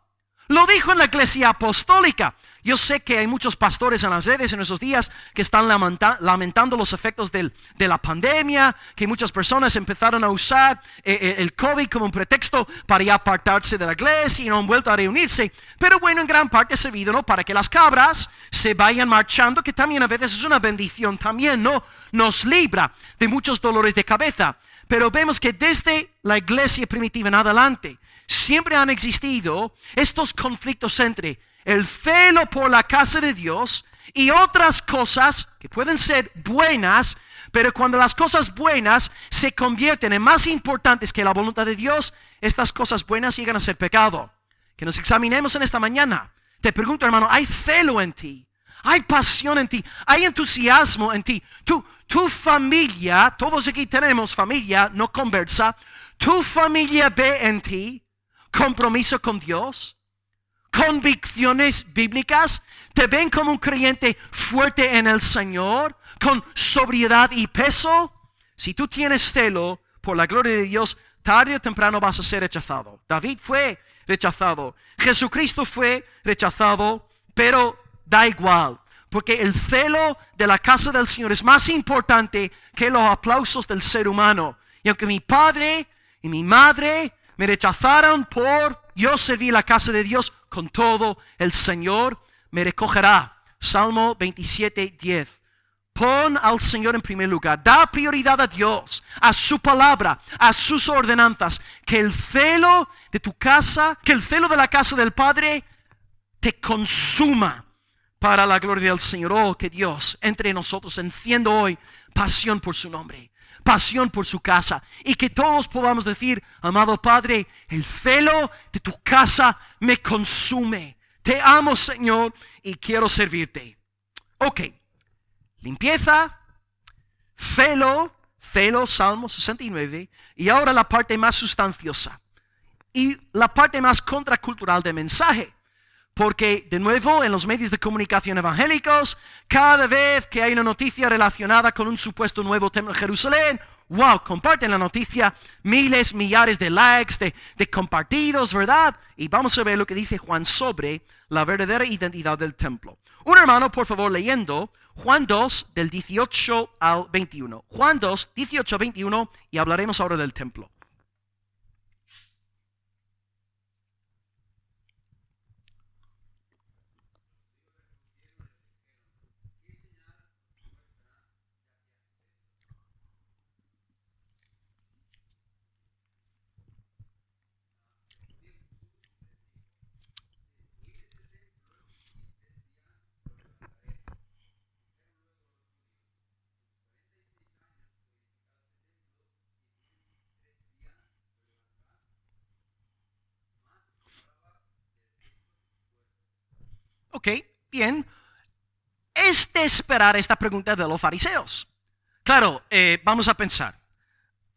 Lo dijo en la iglesia apostólica. Yo sé que hay muchos pastores en las redes en esos días que están lamentando los efectos de la pandemia, que muchas personas empezaron a usar el COVID como un pretexto para ya apartarse de la iglesia y no han vuelto a reunirse. Pero bueno, en gran parte ha servido, ¿no?, para que las cabras se vayan marchando, que también a veces es una bendición, también, ¿no?, nos libra de muchos dolores de cabeza. Pero vemos que desde la iglesia primitiva en adelante siempre han existido estos conflictos entre el celo por la casa de Dios y otras cosas que pueden ser buenas, pero cuando las cosas buenas se convierten en más importantes que la voluntad de Dios, estas cosas buenas llegan a ser pecado. Que nos examinemos en esta mañana. Te pregunto, hermano, ¿hay celo en ti? ¿Hay pasión en ti? ¿Hay entusiasmo en ti? Tu familia, todos aquí tenemos familia no conversa, ¿tu familia ve en ti compromiso con Dios? ¿Convicciones bíblicas? ¿Te ven como un creyente fuerte en el Señor? ¿Con sobriedad y peso? Si tú tienes celo por la gloria de Dios, tarde o temprano vas a ser rechazado. David fue rechazado. Jesucristo fue rechazado, pero da igual, porque el celo de la casa del Señor es más importante que los aplausos del ser humano. Y aunque mi padre y mi madre me rechazaron por yo servir la casa de Dios, con todo el Señor me recogerá. Salmo 27, 10. Pon al Señor en primer lugar. Da prioridad a Dios, a su palabra, a sus ordenanzas. Que el celo de tu casa, que el celo de la casa del Padre te consuma para la gloria del Señor. Oh, que Dios entre nosotros encienda hoy pasión por su nombre, pasión por su casa, y que todos podamos decir: amado Padre, el celo de tu casa me consume. Te amo, Señor, y quiero servirte. Ok, limpieza, celo, Salmo 69, y ahora la parte más sustanciosa y la parte más contracultural del mensaje. Porque, de nuevo, en los medios de comunicación evangélicos, cada vez que hay una noticia relacionada con un supuesto nuevo templo en Jerusalén, wow, comparten la noticia, miles, millares de likes, de compartidos, ¿verdad? Y vamos a ver lo que dice Juan sobre la verdadera identidad del templo. Un hermano, por favor, leyendo Juan 2, del 18 al 21. Juan 2, 18 al 21, y hablaremos ahora del templo. Ok, bien. Es de esperar esta pregunta de los fariseos. Claro, vamos a pensar.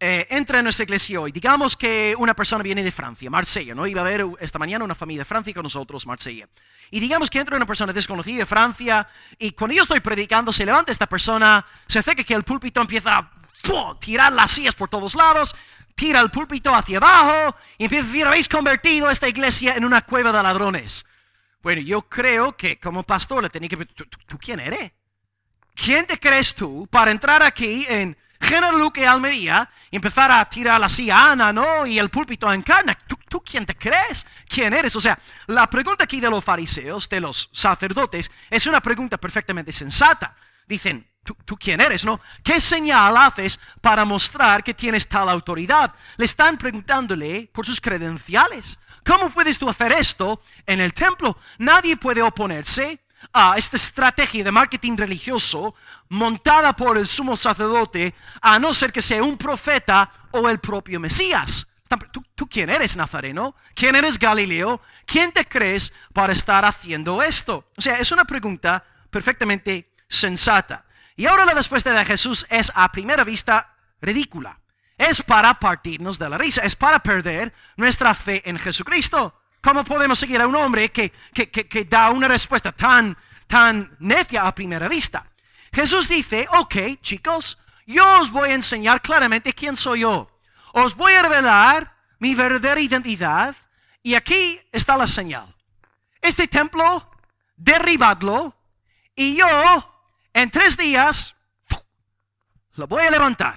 Entra en nuestra iglesia hoy. Digamos que una persona viene de Francia, Marsella, ¿no? Iba a haber esta mañana una familia de Francia con nosotros, Marsella. Y digamos que entra una persona desconocida de Francia, y cuando yo estoy predicando, se levanta esta persona, se acerca que el púlpito empieza a tirar las sillas por todos lados, tira el púlpito hacia abajo y empieza a decir: habéis convertido esta iglesia en una cueva de ladrones. Bueno, yo creo que como pastor le tenía que decir: ¿tú quién eres? ¿quién te crees tú para entrar aquí en General Luque Almería y empezar a tirar la silla a Ana, ¿no? Y el púlpito en carne? ¿Tú quién te crees? ¿Quién eres? O sea, la pregunta aquí de los fariseos, de los sacerdotes, es una pregunta perfectamente sensata. Dicen, ¿tú quién eres, no? ¿Qué señal haces para mostrar que tienes tal autoridad? Le están preguntándole por sus credenciales. ¿Cómo puedes tú hacer esto en el templo? Nadie puede oponerse a esta estrategia de marketing religioso montada por el sumo sacerdote, a no ser que sea un profeta o el propio Mesías. ¿Tú quién eres, Nazareno? ¿Quién eres, Galileo? ¿Quién te crees para estar haciendo esto? O sea, es una pregunta perfectamente sensata. Y ahora la respuesta de Jesús es a primera vista ridícula. Es para partirnos de la risa, es para perder nuestra fe en Jesucristo. ¿Cómo podemos seguir a un hombre que da una respuesta tan necia a primera vista? Jesús dice, ok, chicos, yo os voy a enseñar claramente quién soy yo. Os voy a revelar mi verdadera identidad y aquí está la señal. Este templo, derribadlo y yo en 3 días lo voy a levantar.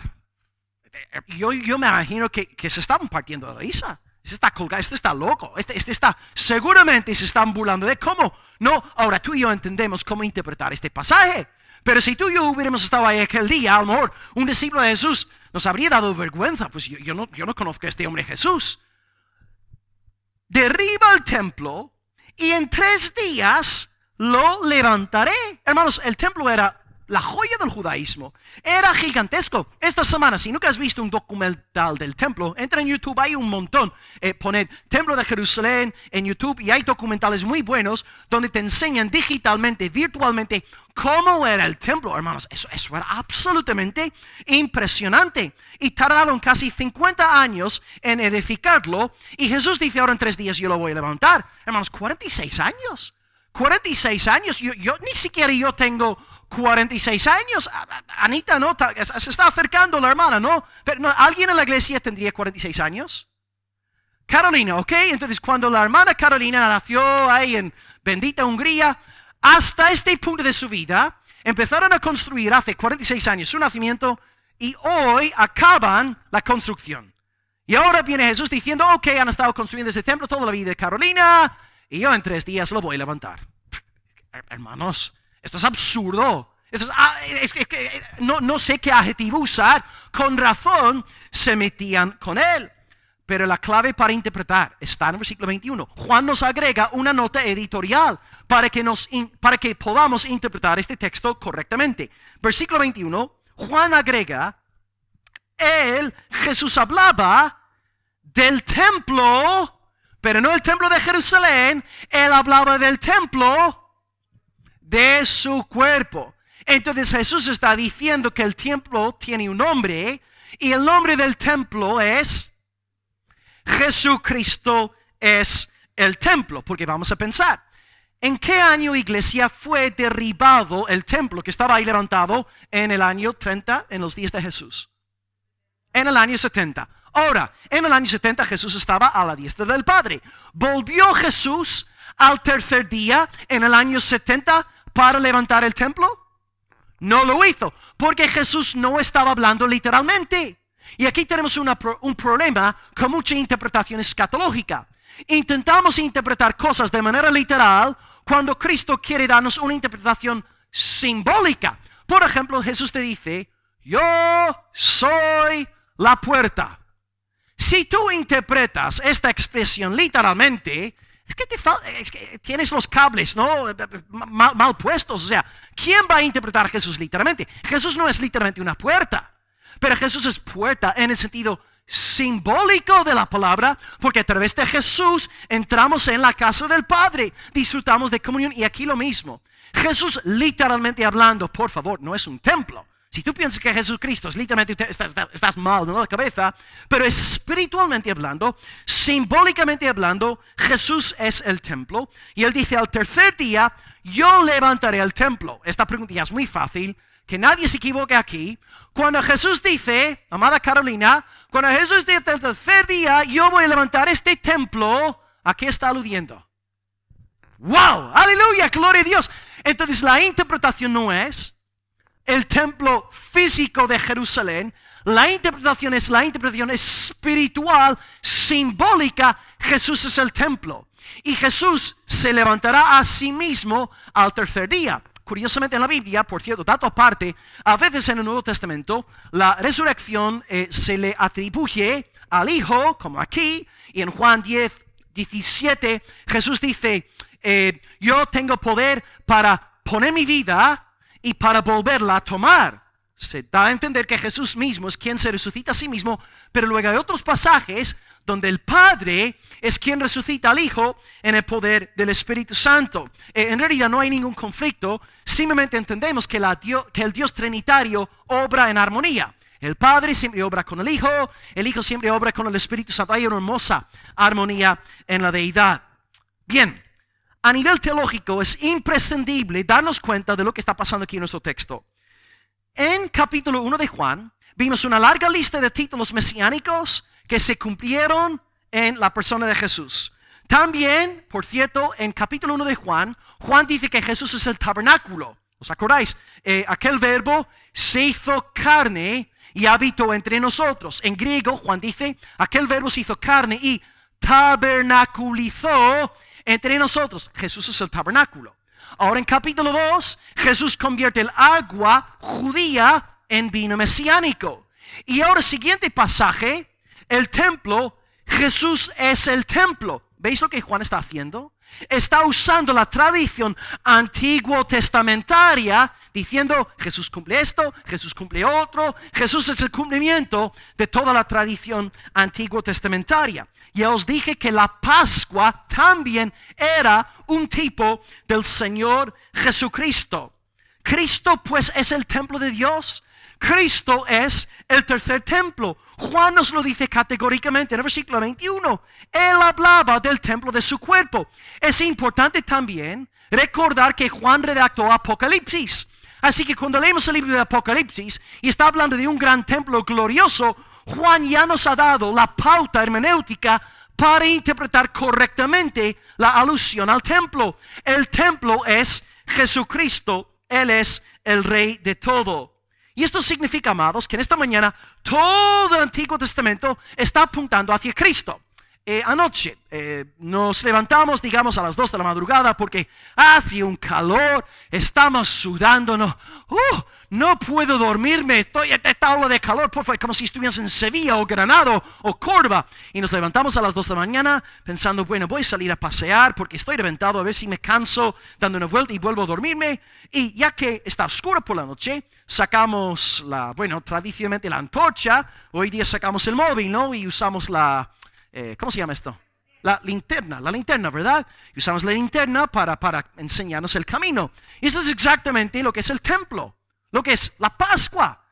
Yo me imagino que se estaban partiendo de la risa. Este está colgado, este está loco, este está, seguramente se están burlando de cómo. No, ahora tú y yo entendemos cómo interpretar este pasaje. Pero si tú y yo hubiéramos estado ahí aquel día, a lo mejor un discípulo de Jesús nos habría dado vergüenza. Pues yo no conozco a este hombre Jesús. Derriba el templo y en 3 días lo levantaré. Hermanos, el templo era la joya del judaísmo. Era gigantesco. Esta semana, si nunca has visto un documental del templo, entra en YouTube, hay un montón. Poned Templo de Jerusalén en YouTube y hay documentales muy buenos donde te enseñan digitalmente, virtualmente, cómo era el templo. Hermanos, eso era absolutamente impresionante. Y tardaron casi 50 años en edificarlo. Y Jesús dice, ahora en 3 días yo lo voy a levantar. Hermanos, 46 años. 46 años. Yo ni siquiera yo tengo 46 años. Anita, ¿no? Se está acercando la hermana, ¿no? Pero no, ¿alguien en la iglesia tendría 46 años? Carolina, ¿ok? Entonces, cuando la hermana Carolina nació ahí en bendita Hungría, hasta este punto de su vida, empezaron a construir hace 46 años su nacimiento y hoy acaban la construcción. Y ahora viene Jesús diciendo, ok, han estado construyendo este templo toda la vida de Carolina y yo en 3 días lo voy a levantar. Hermanos, esto es absurdo. No sé qué adjetivo usar. Con razón se metían con él. Pero la clave para interpretar está en el versículo 21. Juan nos agrega una nota editorial para que podamos interpretar este texto correctamente. Versículo 21, Juan agrega, Jesús hablaba del templo, pero no el templo de Jerusalén. Él hablaba del templo de su cuerpo. Entonces Jesús está diciendo que el templo tiene un nombre y el nombre del templo es Jesucristo es el templo. Porque vamos a pensar, ¿en qué año, iglesia, fue derribado el templo que estaba ahí levantado? En el año 30, en los días de Jesús. En el año 70. Ahora, en el año 70 Jesús estaba a la diestra del Padre. ¿Volvió Jesús al tercer día en el año 70 para levantar el templo? No lo hizo, porque Jesús no estaba hablando literalmente. Y aquí tenemos un problema con mucha interpretación escatológica. Intentamos interpretar cosas de manera literal cuando Cristo quiere darnos una interpretación simbólica. Por ejemplo, Jesús te dice, yo soy la puerta. Si tú interpretas esta expresión literalmente, es que tienes los cables, ¿no? mal puestos. O sea, ¿quién va a interpretar a Jesús literalmente? Jesús no es literalmente una puerta, pero Jesús es puerta en el sentido simbólico de la palabra, porque a través de Jesús entramos en la casa del Padre, disfrutamos de comunión. Y aquí lo mismo. Jesús literalmente hablando, por favor, no es un templo. Si tú piensas que Jesucristo es literalmente, estás mal de la cabeza. Pero espiritualmente hablando, simbólicamente hablando, Jesús es el templo. Y Él dice, al tercer día, yo levantaré el templo. Esta pregunta ya es muy fácil, que nadie se equivoque aquí. Cuando Jesús dice, amada Carolina, cuando Jesús dice, el tercer día, yo voy a levantar este templo, ¿a qué está aludiendo? ¡Wow! ¡Aleluya! ¡Gloria a Dios! Entonces la interpretación no es, el templo físico de Jerusalén. La interpretación es la interpretación espiritual, simbólica. Jesús es el templo. Y Jesús se levantará a sí mismo al tercer día. Curiosamente en la Biblia, por cierto, dato aparte, a veces en el Nuevo Testamento la resurrección se le atribuye al Hijo, como aquí, y en Juan 10:17 Jesús dice, yo tengo poder para poner mi vida y para volverla a tomar. Se da a entender que Jesús mismo es quien se resucita a sí mismo, pero luego hay otros pasajes donde el Padre es quien resucita al Hijo en el poder del Espíritu Santo. En realidad no hay ningún conflicto, simplemente entendemos que el Dios Trinitario obra en armonía. El Padre siempre obra con el Hijo siempre obra con el Espíritu Santo. Hay una hermosa armonía en la deidad. Bien, a nivel teológico es imprescindible darnos cuenta de lo que está pasando aquí en nuestro texto. En capítulo 1 de Juan, vimos una larga lista de títulos mesiánicos que se cumplieron en la persona de Jesús. También, por cierto, en capítulo 1 de Juan, Juan dice que Jesús es el tabernáculo. ¿Os acordáis? Aquel verbo se hizo carne y habitó entre nosotros. En griego, Juan dice, aquel verbo se hizo carne y tabernaculizó entre nosotros. Jesús es el tabernáculo. Ahora en capítulo 2, Jesús convierte el agua judía en vino mesiánico. Y ahora siguiente pasaje, el templo, Jesús es el templo. ¿Veis lo que Juan está haciendo? Está usando la tradición antiguo testamentaria, diciendo Jesús cumple esto, Jesús cumple otro. Jesús es el cumplimiento de toda la tradición antiguo testamentaria. Ya os dije que la Pascua también era un tipo del Señor Jesucristo. Cristo pues es el templo de Dios. Cristo es el tercer templo. Juan nos lo dice categóricamente en el versículo 21. Él hablaba del templo de su cuerpo. Es importante también recordar que Juan redactó Apocalipsis. Así que cuando leemos el libro de Apocalipsis y está hablando de un gran templo glorioso, Juan ya nos ha dado la pauta hermenéutica para interpretar correctamente la alusión al templo. El templo es Jesucristo. Él es el Rey de todo. Y esto significa, amados, que en esta mañana todo el Antiguo Testamento está apuntando hacia Cristo. Anoche nos levantamos, digamos, a las 2 de la madrugada porque hace un calor, estamos sudando, no puedo dormirme, estoy a esta ola de calor, por favor, como si estuviéramos en Sevilla o Granada o Córdoba. Y nos levantamos a las 2 de la mañana pensando, bueno, voy a salir a pasear porque estoy reventado, a ver si me canso dando una vuelta y vuelvo a dormirme. Y ya que está oscuro por la noche, sacamos tradicionalmente la antorcha. Hoy día sacamos el móvil, ¿no? Y usamos ¿cómo se llama esto? La linterna, ¿verdad? Y usamos la linterna para enseñarnos el camino. Y esto es exactamente lo que es el templo, lo que es la Pascua.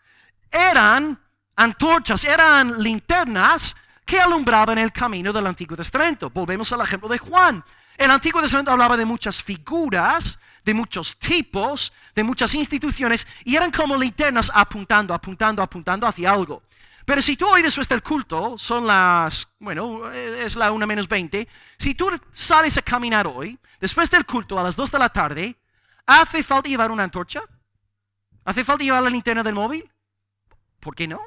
Eran antorchas, eran linternas que alumbraban el camino del Antiguo Testamento. Volvemos al ejemplo de Juan. El Antiguo Testamento hablaba de muchas figuras, de muchos tipos, de muchas instituciones, y eran como linternas apuntando hacia algo. Pero si tú hoy después del culto, es la 1:20, si tú sales a caminar hoy, después del culto a las 2 de la tarde, ¿hace falta llevar una antorcha? ¿Hace falta llevar la linterna del móvil? ¿Por qué no?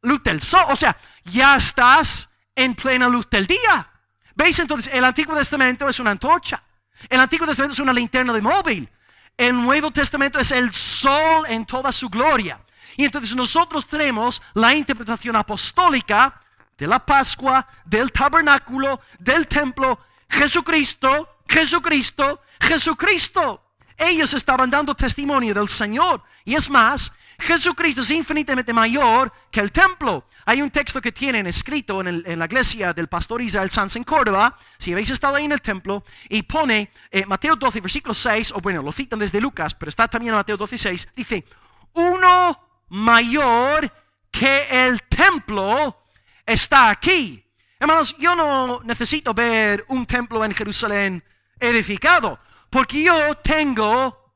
Luz del sol, o sea, ya estás en plena luz del día. ¿Veis? Entonces, el Antiguo Testamento es una antorcha. El Antiguo Testamento es una linterna de móvil. El Nuevo Testamento es el sol en toda su gloria. Y entonces nosotros tenemos la interpretación apostólica de la Pascua, del tabernáculo, del templo, Jesucristo, Jesucristo, Jesucristo. Ellos estaban dando testimonio del Señor. Y es más, Jesucristo es infinitamente mayor que el templo. Hay un texto que tienen escrito en la iglesia del pastor Israel Sanz en Córdoba, si habéis estado ahí en el templo, y pone Mateo 12, versículo 6, lo citan desde Lucas, pero está también en Mateo 12, 6, dice, uno mayor que el templo está aquí. Hermanos, yo no necesito ver un templo en Jerusalén edificado, porque yo tengo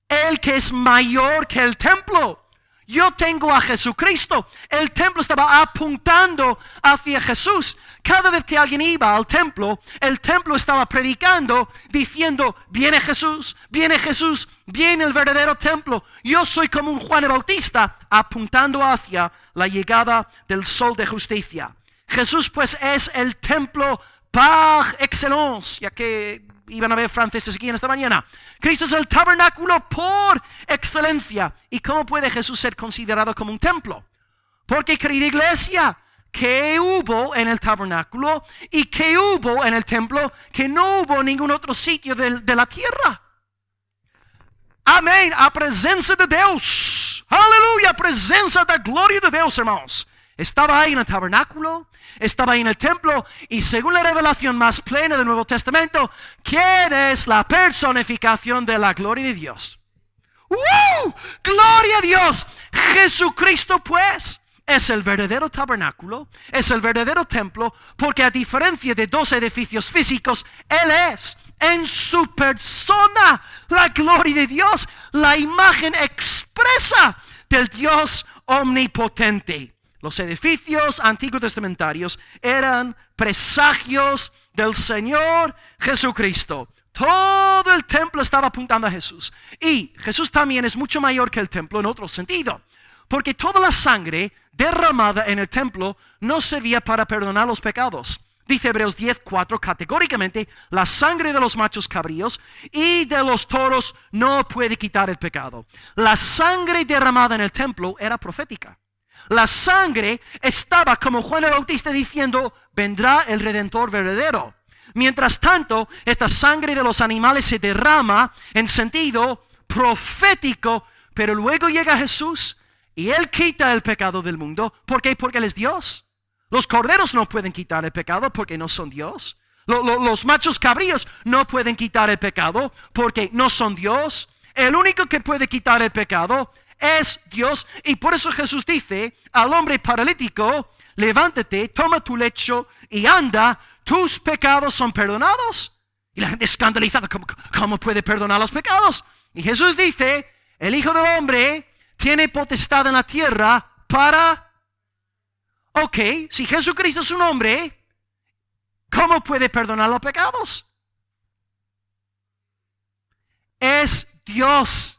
el que es mayor que el templo. Yo tengo a Jesucristo. El templo estaba apuntando hacia Jesús. Cada vez que alguien iba al templo, el templo estaba predicando, diciendo, viene Jesús, viene Jesús, viene el verdadero templo. Yo soy como un Juan el Bautista, apuntando hacia la llegada del sol de justicia. Jesús pues es el templo par excellence, ya que iban a ver franceses aquí en esta mañana. Cristo es el tabernáculo por excelencia. ¿Y cómo puede Jesús ser considerado como un templo? Porque, querida iglesia, ¿qué hubo en el tabernáculo y qué hubo en el templo que no hubo en ningún otro sitio de la tierra? Amén, a presencia de Dios. Aleluya, presencia de gloria de Dios, hermanos. Estaba ahí en el tabernáculo, estaba ahí en el templo, y según la revelación más plena del Nuevo Testamento, ¿quién es la personificación de la gloria de Dios? ¡Gloria a Dios! Jesucristo pues es el verdadero tabernáculo, es el verdadero templo, porque a diferencia de dos edificios físicos, Él es en su persona la gloria de Dios, la imagen expresa del Dios omnipotente. Los edificios antiguos testamentarios eran presagios del Señor Jesucristo. Todo el templo estaba apuntando a Jesús. Y Jesús también es mucho mayor que el templo en otro sentido. Porque toda la sangre derramada en el templo no servía para perdonar los pecados. Dice Hebreos 10:4 categóricamente, la sangre de los machos cabríos y de los toros no puede quitar el pecado. La sangre derramada en el templo era profética. La sangre estaba como Juan el Bautista diciendo, vendrá el Redentor verdadero. Mientras tanto, esta sangre de los animales se derrama en sentido profético, pero luego llega Jesús y Él quita el pecado del mundo. ¿Por qué? Porque Él es Dios. Los corderos no pueden quitar el pecado porque no son Dios. Los machos cabríos no pueden quitar el pecado porque no son Dios. El único que puede quitar el pecado es Dios, y por eso Jesús dice al hombre paralítico, levántate, toma tu lecho y anda, tus pecados son perdonados. Y la gente escandalizada, ¿cómo puede perdonar los pecados? Y Jesús dice, el Hijo del Hombre tiene potestad en la tierra para... Ok, si Jesucristo es un hombre, ¿cómo puede perdonar los pecados? Es Dios.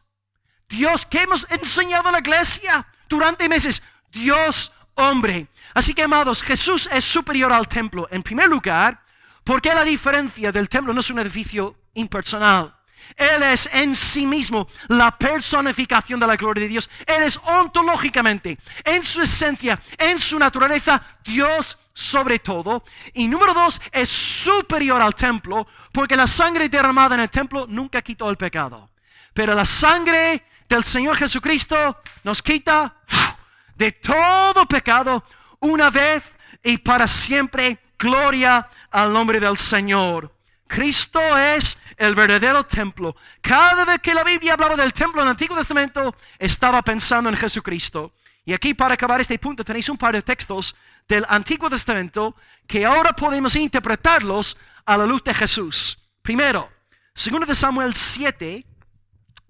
Dios, que hemos enseñado en la iglesia durante meses, Dios hombre. Así que, amados, Jesús es superior al templo. En primer lugar, porque la diferencia del templo no es un edificio impersonal. Él es en sí mismo la personificación de la gloria de Dios. Él es ontológicamente, en su esencia, en su naturaleza, Dios sobre todo. Y número dos, es superior al templo, porque la sangre derramada en el templo nunca quitó el pecado. Pero la sangre del Señor Jesucristo nos quita de todo pecado una vez y para siempre. Gloria al nombre del Señor. Cristo es el verdadero templo. Cada vez que la Biblia hablaba del templo en el Antiguo Testamento, estaba pensando en Jesucristo. Y aquí, para acabar este punto, tenéis un par de textos del Antiguo Testamento que ahora podemos interpretarlos a la luz de Jesús. Primero, 2 de Samuel 7,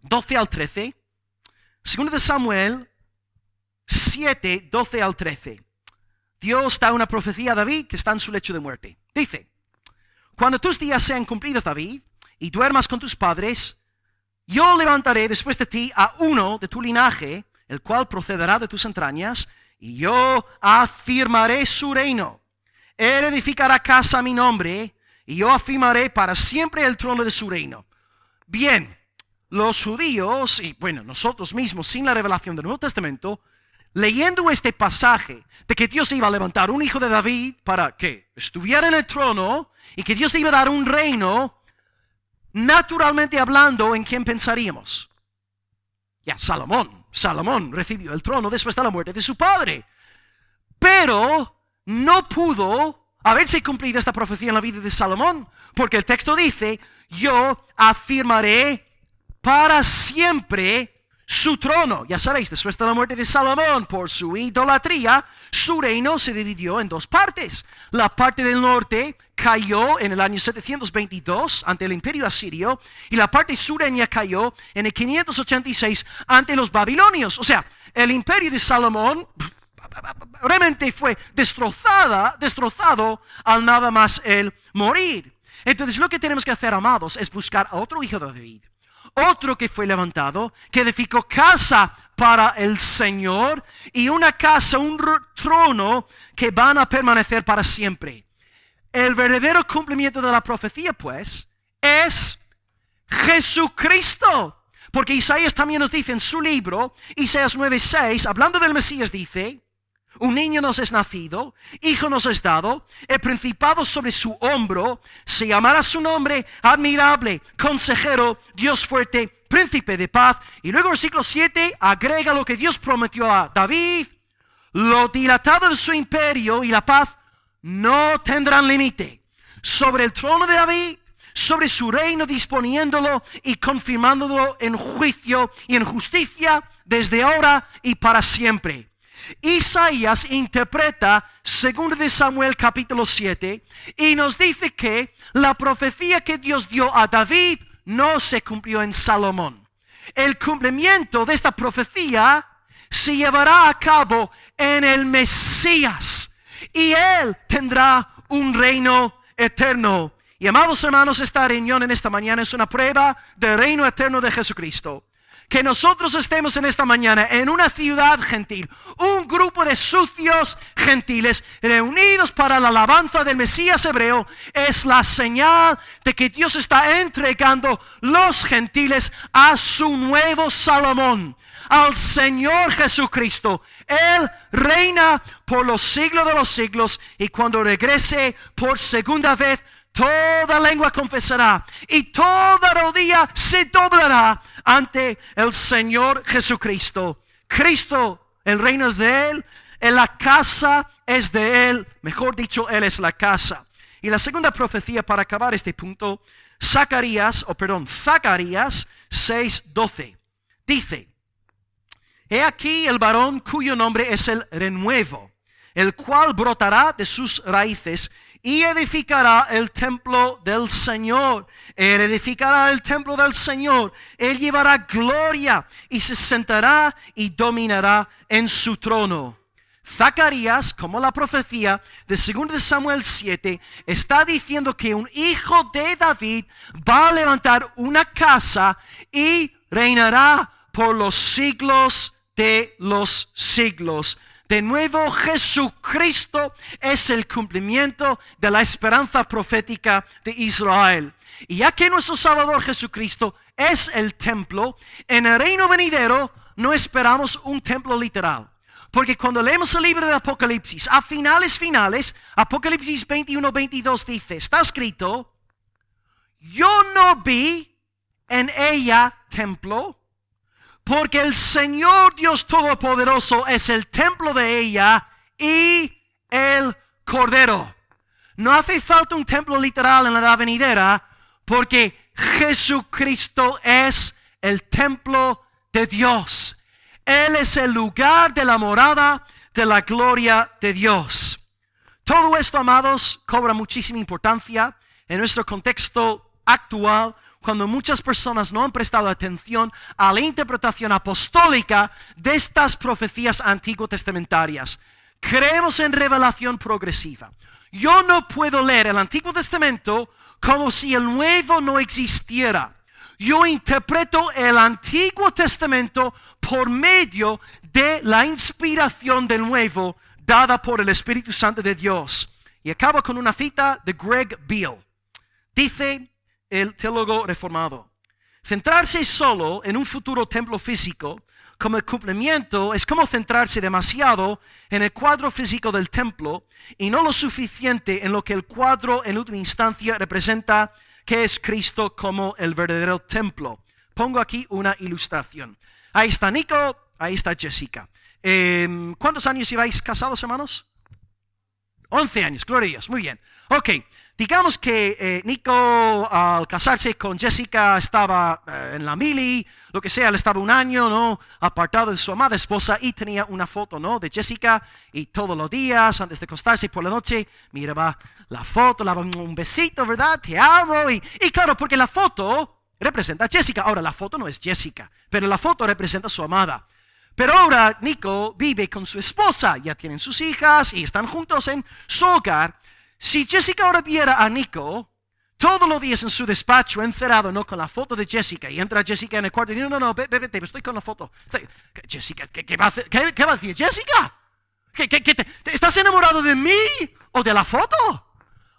12 al 13. 2 de Samuel 7, 12 al 13. Dios da una profecía a David que está en su lecho de muerte. Dice, cuando tus días sean cumplidos, David, y duermas con tus padres, yo levantaré después de ti a uno de tu linaje, el cual procederá de tus entrañas, y yo afirmaré su reino. Él edificará casa a mi nombre, y yo afirmaré para siempre el trono de su reino. Bien, los judíos, y bueno, nosotros mismos, sin la revelación del Nuevo Testamento, leyendo este pasaje de que Dios iba a levantar un hijo de David para que estuviera en el trono y que Dios iba a dar un reino, naturalmente hablando, ¿en quién pensaríamos? Ya, Salomón. Salomón recibió el trono después de la muerte de su padre. Pero no pudo haberse cumplido esta profecía en la vida de Salomón, porque el texto dice, yo afirmaré para siempre su trono. Ya sabéis, después de la muerte de Salomón, por su idolatría, su reino se dividió en dos partes. La parte del norte cayó en el año 722 ante el imperio asirio, y la parte sureña cayó en el 586 ante los babilonios. O sea, el imperio de Salomón realmente fue destrozado al nada más el morir. Entonces lo que tenemos que hacer, amados, es buscar a otro hijo de David, otro que fue levantado, que edificó casa para el Señor y una casa, un trono que van a permanecer para siempre. El verdadero cumplimiento de la profecía, pues, es Jesucristo. Porque Isaías también nos dice en su libro, Isaías 9:6, hablando del Mesías, dice: un niño nos es nacido, hijo nos es dado, el principado sobre su hombro, se llamará su nombre admirable, consejero, Dios fuerte, príncipe de paz. Y luego versículo 7 agrega lo que Dios prometió a David: lo dilatado de su imperio y la paz no tendrán límite. Sobre el trono de David, sobre su reino, disponiéndolo y confirmándolo en juicio y en justicia desde ahora y para siempre. Isaías interpreta 2 de Samuel capítulo 7 y nos dice que la profecía que Dios dio a David no se cumplió en Salomón. El cumplimiento de esta profecía se llevará a cabo en el Mesías y Él tendrá un reino eterno. Y amados hermanos, esta reunión en esta mañana es una prueba del reino eterno de Jesucristo. Que nosotros estemos en esta mañana en una ciudad gentil, un grupo de sucios gentiles reunidos para la alabanza del Mesías hebreo, es la señal de que Dios está entregando los gentiles a su nuevo Salomón, al Señor Jesucriro. Él reina por los siglos de los siglos y cuando regrese por segunda vez, toda lengua confesará y toda rodilla se doblará ante el Señor Jesucristo. Cristo, el reino es de Él, en la casa es de Él, mejor dicho, Él es la casa. Y la segunda profecía para acabar este punto, Zacarías 6:12, dice: he aquí el varón cuyo nombre es el renuevo, el cual brotará de sus raíces y edificará el templo del Señor. Él edificará el templo del Señor. Él llevará gloria y se sentará y dominará en su trono. Zacarías, como la profecía de 2 de Samuel 7, está diciendo que un hijo de David va a levantar una casa y reinará por los siglos de los siglos. De nuevo, Jesucristo es el cumplimiento de la esperanza profética de Israel. Y ya que nuestro Salvador Jesucristo es el templo, en el reino venidero no esperamos un templo literal. Porque cuando leemos el libro de Apocalipsis, a finales, Apocalipsis 21:22 dice, está escrito: yo no vi en ella templo, porque el Señor Dios Todopoderoso es el templo de ella y el Cordero. No hace falta un templo literal en la edad venidera, porque Jesucristo es el templo de Dios. Él es el lugar de la morada de la gloria de Dios. Todo esto, amados, cobra muchísima importancia en nuestro contexto actual, cuando muchas personas no han prestado atención a la interpretación apostólica de estas profecías antiguo-testamentarias. Creemos en revelación progresiva. Yo no puedo leer el Antiguo Testamento como si el Nuevo no existiera. Yo interpreto el Antiguo Testamento por medio de la inspiración del Nuevo dada por el Espíritu Santo de Dios. Y acabo con una cita de Greg Beale. Dice el teólogo reformado: centrarse solo en un futuro templo físico como el cumplimiento es como centrarse demasiado en el cuadro físico del templo y no lo suficiente en lo que el cuadro en última instancia representa, que es Cristo como el verdadero templo. Pongo aquí una ilustración. Ahí está Nico, ahí está Jessica. ¿Cuántos años lleváis casados, hermanos? 11 años, gloria a Dios, muy bien. Ok, digamos que Nico al casarse con Jessica estaba en la mili, lo que sea, él estaba un año, ¿no?, apartado de su amada esposa y tenía una foto, ¿no?, de Jessica, y todos los días antes de acostarse por la noche miraba la foto, le daba un besito, ¿verdad? Te amo. Y claro, porque la foto representa a Jessica. Ahora, la foto no es Jessica, pero la foto representa a su amada. Pero ahora Nico vive con su esposa, ya tienen sus hijas y están juntos en su hogar. Si Jessica ahora viera a Nico todos los días en su despacho, encerrado, no con la foto de Jessica, y entra Jessica en el cuarto y dice, no, vete, estoy con la foto. Jessica, ¿qué va a hacer? ¿Qué va a decir Jessica? ¿Estás enamorado de mí o de la foto?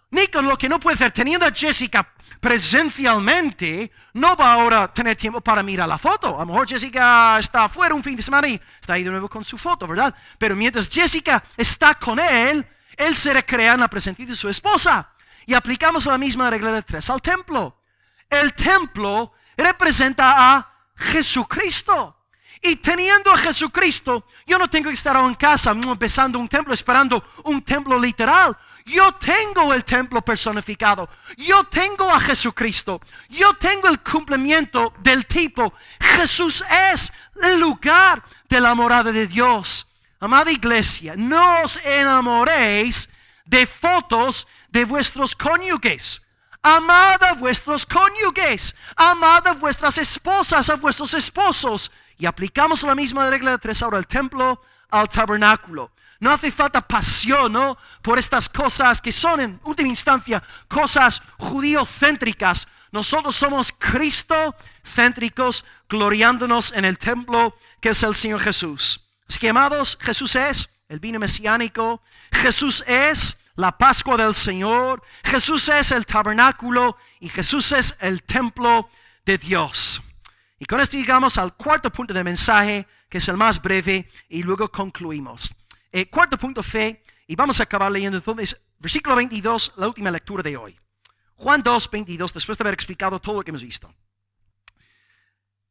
Nico lo que no puede hacer, teniendo a Jessica presencialmente, no va ahora a tener tiempo para mirar la foto. A lo mejor Jessica está afuera un fin de semana y está ahí de nuevo con su foto, ¿verdad? Pero mientras Jessica está con él se recrea en la presencia de su esposa. Y aplicamos la misma regla de 3 al templo. El templo representa a Jesucristo. Y teniendo a Jesucristo, yo no tengo que estar en casa empezando un templo, esperando un templo literal. Yo tengo el templo personificado. Yo tengo a Jesucristo. Yo tengo el cumplimiento del tipo. Jesús es el lugar de la morada de Dios. Amada iglesia, no os enamoréis de fotos de vuestros cónyuges. Amad a vuestros cónyuges. Amad a vuestras esposas, a vuestros esposos. Y aplicamos la misma regla de 3 ahora al templo, al tabernáculo. No hace falta pasión, ¿no?, por estas cosas que son en última instancia cosas judíocéntricas. Nosotros somos cristocéntricos, gloriándonos en el templo que es el Señor Jesús. Así que, amados, Jesús es el vino mesiánico. Jesús es la Pascua del Señor. Jesús es el tabernáculo y Jesús es el templo de Dios. Y con esto llegamos al cuarto punto del mensaje, que es el más breve, y luego concluimos. Cuarto punto, fe, y vamos a acabar leyendo entonces versículo 22, la última lectura de hoy. Juan 2, 22, después de haber explicado todo lo que hemos visto.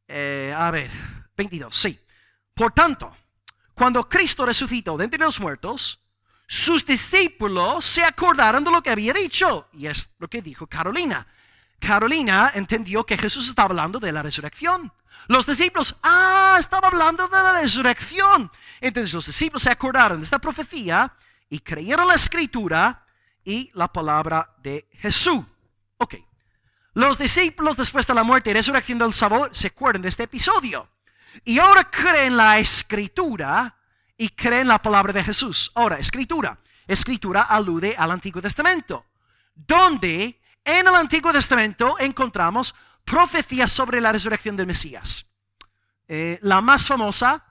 22, sí. Por tanto, cuando Cristo resucitó de entre los muertos, sus discípulos se acordaron de lo que había dicho. Y es lo que dijo Carolina. Carolina entendió que Jesús estaba hablando de la resurrección. Los discípulos, estaba hablando de la resurrección. Entonces los discípulos se acordaron de esta profecía y creyeron la escritura y la palabra de Jesús. Ok. Los discípulos, después de la muerte y resurrección del Salvador, se acuerdan de este episodio. Y ahora creen la escritura y creen la palabra de Jesús. Ahora, escritura. Escritura alude al Antiguo Testamento, donde en el Antiguo Testamento encontramos profecías sobre la resurrección del Mesías. La más famosa,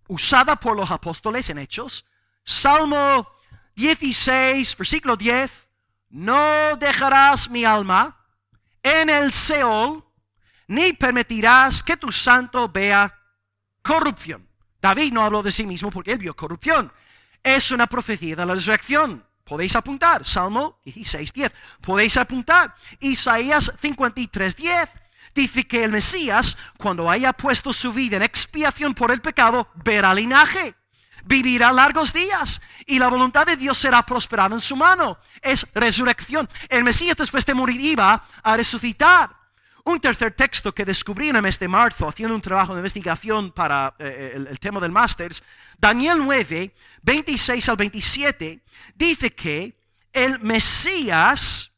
usada por los apóstoles en Hechos, Salmo 16, versículo 10, no dejarás mi alma en el Seol, ni permitirás que tu santo vea corrupción. David no habló de sí mismo porque él vio corrupción. Es una profecía de la resurrección. Podéis apuntar, Salmo 16, 10. Podéis apuntar, Isaías 53, 10. Dice que el Mesías, cuando haya puesto su vida en expiación por el pecado, verá linaje, vivirá largos días y la voluntad de Dios será prosperada en su mano. Es resurrección. El Mesías, después de morir, iba a resucitar. Un tercer texto que descubrí en el mes de marzo, haciendo un trabajo de investigación para el tema del Masters, Daniel 9, 26 al 27, dice que el Mesías,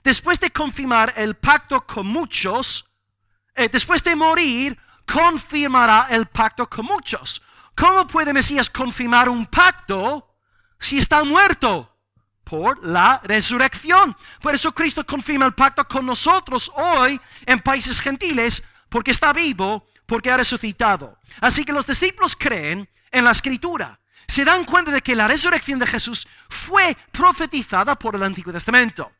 después de confirmar el pacto con muchos, después de morir, confirmará el pacto con muchos. ¿Cómo puede Mesías confirmar un pacto si está muerto? Por la resurrección. Por eso Cristo confirma el pacto con nosotros hoy en países gentiles, porque está vivo, porque ha resucitado. Así que los discípulos creen en la escritura. Se dan cuenta de que la resurrección de Jesús fue profetizada por el Antiguo Testamento.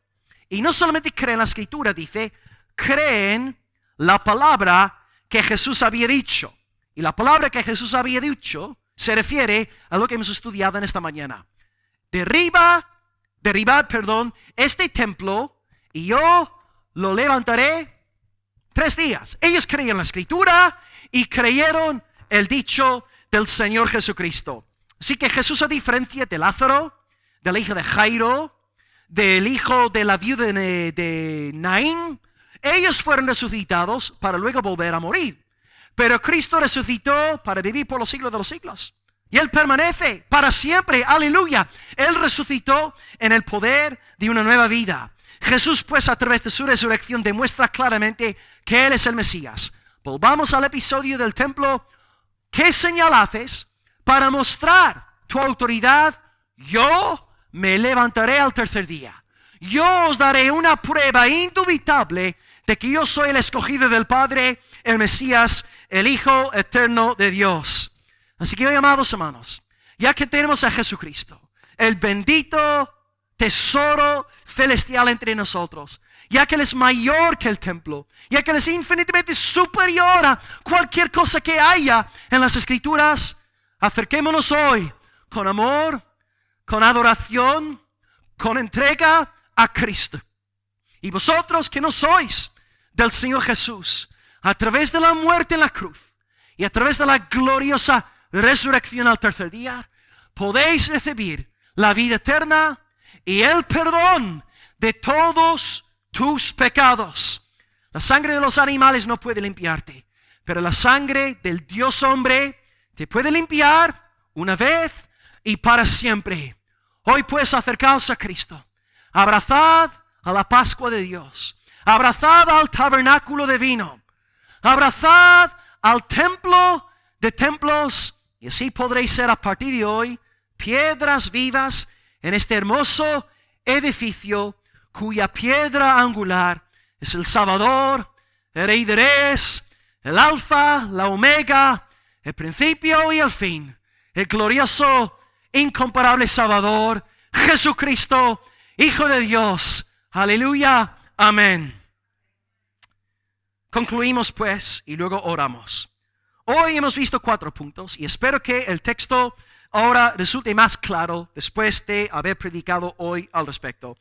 Y no solamente creen la escritura, dice, creen la palabra que Jesús había dicho. Y la palabra que Jesús había dicho se refiere a lo que hemos estudiado en esta mañana. Derribad, este templo y yo lo levantaré 3 días. Ellos creían la escritura y creyeron el dicho del Señor Jesucristo. Así que Jesús, a diferencia de Lázaro, del hijo de Jairo, del hijo de la viuda de Naín, ellos fueron resucitados para luego volver a morir. Pero Cristo resucitó para vivir por los siglos de los siglos. Y Él permanece para siempre. Aleluya. Él resucitó en el poder de una nueva vida. Jesús, pues, a través de su resurrección demuestra claramente que Él es el Mesías. Volvamos al episodio del templo. ¿qué señal haces para mostrar tu autoridad? Yo me levantaré al tercer día. Yo os daré una prueba indubitable de que yo soy el escogido del Padre, el Mesías, el Hijo eterno de Dios. Así que hoy, amados hermanos, ya que tenemos a Jesucristo, el bendito tesoro celestial entre nosotros, ya que Él es mayor que el templo, ya que Él es infinitamente superior a cualquier cosa que haya en las Escrituras, acerquémonos hoy con amor, con adoración, con entrega a Cristo. Y vosotros que no sois del Señor Jesús, a través de la muerte en la cruz y a través de la gloriosa resurrección al tercer día, podéis recibir la vida eterna y el perdón de todos tus pecados. La sangre de los animales no puede limpiarte, pero la sangre del Dios hombre te puede limpiar una vez y para siempre. Hoy pues acercaos a Cristo, abrazad a la Pascua de Dios, abrazad al tabernáculo divino, abrazad al templo de templos, y así podréis ser a partir de hoy piedras vivas en este hermoso edificio cuya piedra angular es el Salvador, el Rey de Reyes, el Alfa, la Omega, el principio y el fin, el glorioso, incomparable Salvador, Jesucristo, Hijo de Dios. Aleluya, amén. Concluimos pues y luego oramos. Hoy hemos visto 4 puntos y espero que el texto ahora resulte más claro después de haber predicado hoy al respecto.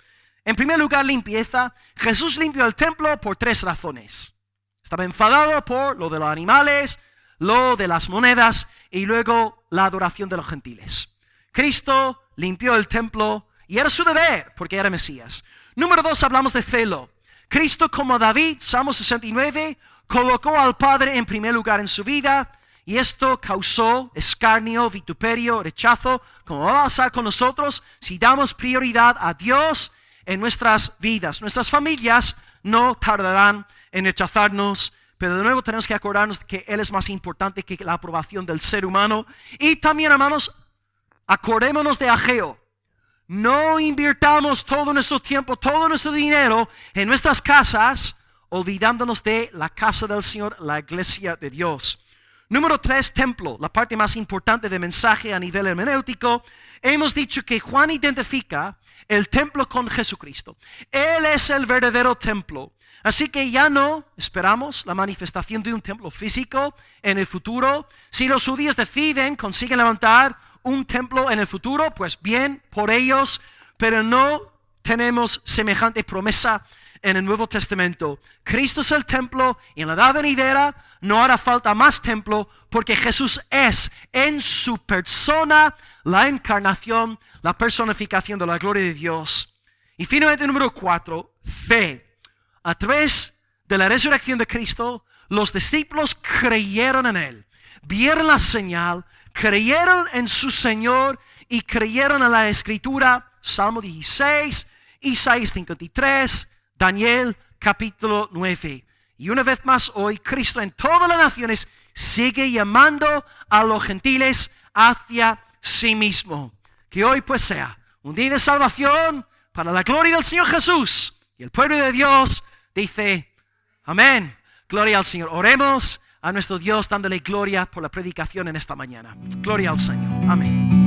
En primer lugar, limpieza. Jesús limpió el templo por 3 razones. Estaba enfadado por lo de los animales, lo de las monedas y luego la adoración de los gentiles. Cristo limpió el templo y era su deber porque era Mesías. Número 2, hablamos de celo. Cristo, como David, Salmo 69, colocó al Padre en primer lugar en su vida y esto causó escarnio, vituperio, rechazo, como va a pasar con nosotros si damos prioridad a Dios en nuestras vidas. Nuestras familias no tardarán en rechazarnos, pero de nuevo tenemos que acordarnos de que Él es más importante que la aprobación del ser humano. Y también, hermanos, acordémonos de Ageo. No invirtamos todo nuestro tiempo, todo nuestro dinero en nuestras casas, olvidándonos de la casa del Señor, la iglesia de Dios. Número 3, templo, la parte más importante del mensaje a nivel hermenéutico. Hemos dicho que Juan identifica el templo con Jesucristo. Él es el verdadero templo. Así que ya no esperamos la manifestación de un templo físico en el futuro. Si los judíos consiguen levantar un templo en el futuro, pues bien por ellos, pero no tenemos semejante promesa en el Nuevo Testamento. Cristo es el templo y en la edad venidera no hará falta más templo porque Jesús es en su persona la encarnación, la personificación de la gloria de Dios. Y finalmente, número 4, fe. A través de la resurrección de Cristo, los discípulos creyeron en Él, vieron la señal, creyeron en su Señor y creyeron en la Escritura. Salmo 16, Isaías 53, Daniel capítulo 9. Y una vez más hoy, Cristo en todas las naciones sigue llamando a los gentiles hacia sí mismo. Que hoy pues sea un día de salvación para la gloria del Señor Jesús. Y el pueblo de Dios dice, amén. Gloria al Señor. Oremos a nuestro Dios dándole gloria por la predicación en esta mañana. Gloria al Señor. Amén.